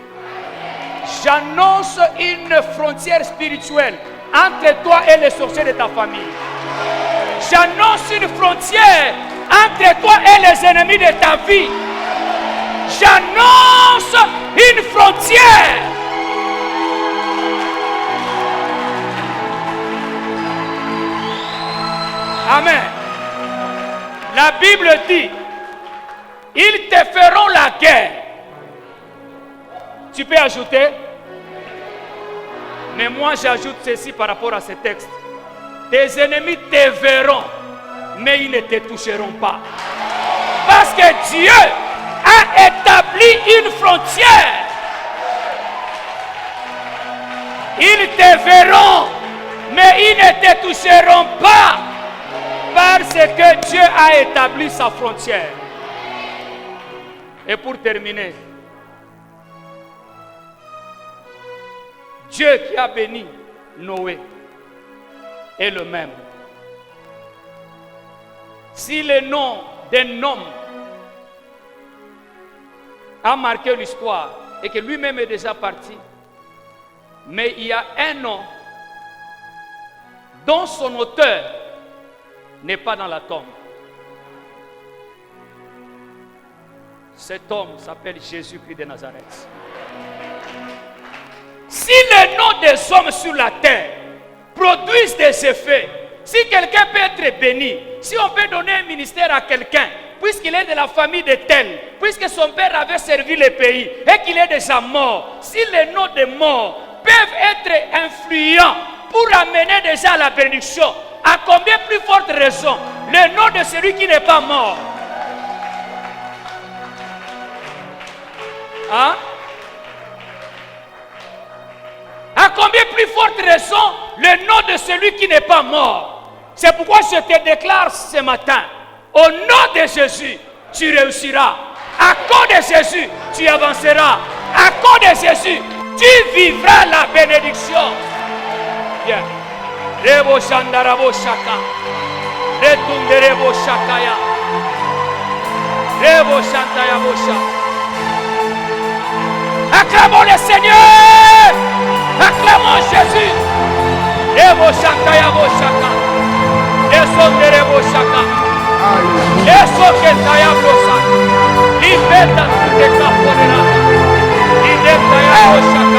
J'annonce une frontière spirituelle entre toi et les sorciers de ta famille. J'annonce une frontière entre toi et les ennemis de ta vie. J'annonce une frontière. Amen. La Bible dit, ils te feront la guerre. Tu peux ajouter? Mais moi j'ajoute ceci par rapport à ce texte. Tes ennemis te verront, mais ils ne te toucheront pas. Parce que Dieu a établi une frontière. Ils te verront, mais ils ne te toucheront pas. Parce que Dieu a établi sa frontière. Et pour terminer, Dieu qui a béni Noé est le même. Si le nom d'un homme a marqué l'histoire et que lui-même est déjà parti, mais il y a un nom dont son auteur n'est pas dans la tombe. Cet homme s'appelle Jésus-Christ de Nazareth. Si les noms des hommes sur la terre produisent des effets, si quelqu'un peut être béni, si on peut donner un ministère à quelqu'un, puisqu'il est de la famille de tel, puisque son père avait servi le pays et qu'il est déjà mort, si les noms des morts peuvent être influents pour amener déjà la bénédiction, à combien plus forte raison le nom de celui qui n'est pas mort? Hein? À combien plus forte raison le nom de celui qui n'est pas mort? C'est pourquoi je te déclare ce matin, au nom de Jésus, tu réussiras. À cause de Jésus, tu avanceras. À cause de Jésus, tu vivras la bénédiction. Bien. Rebo Shandarabo Shaka. Retunderebo Shakaya. Rebo Shantaya Bosha. Acclamons le Seigneur. Acclamons Jésus. Rebo Shantaya Boshaka. Resunderebo Shaka. Resoketaya Bosa. Libeta de Caporera. Libeta Boshaka.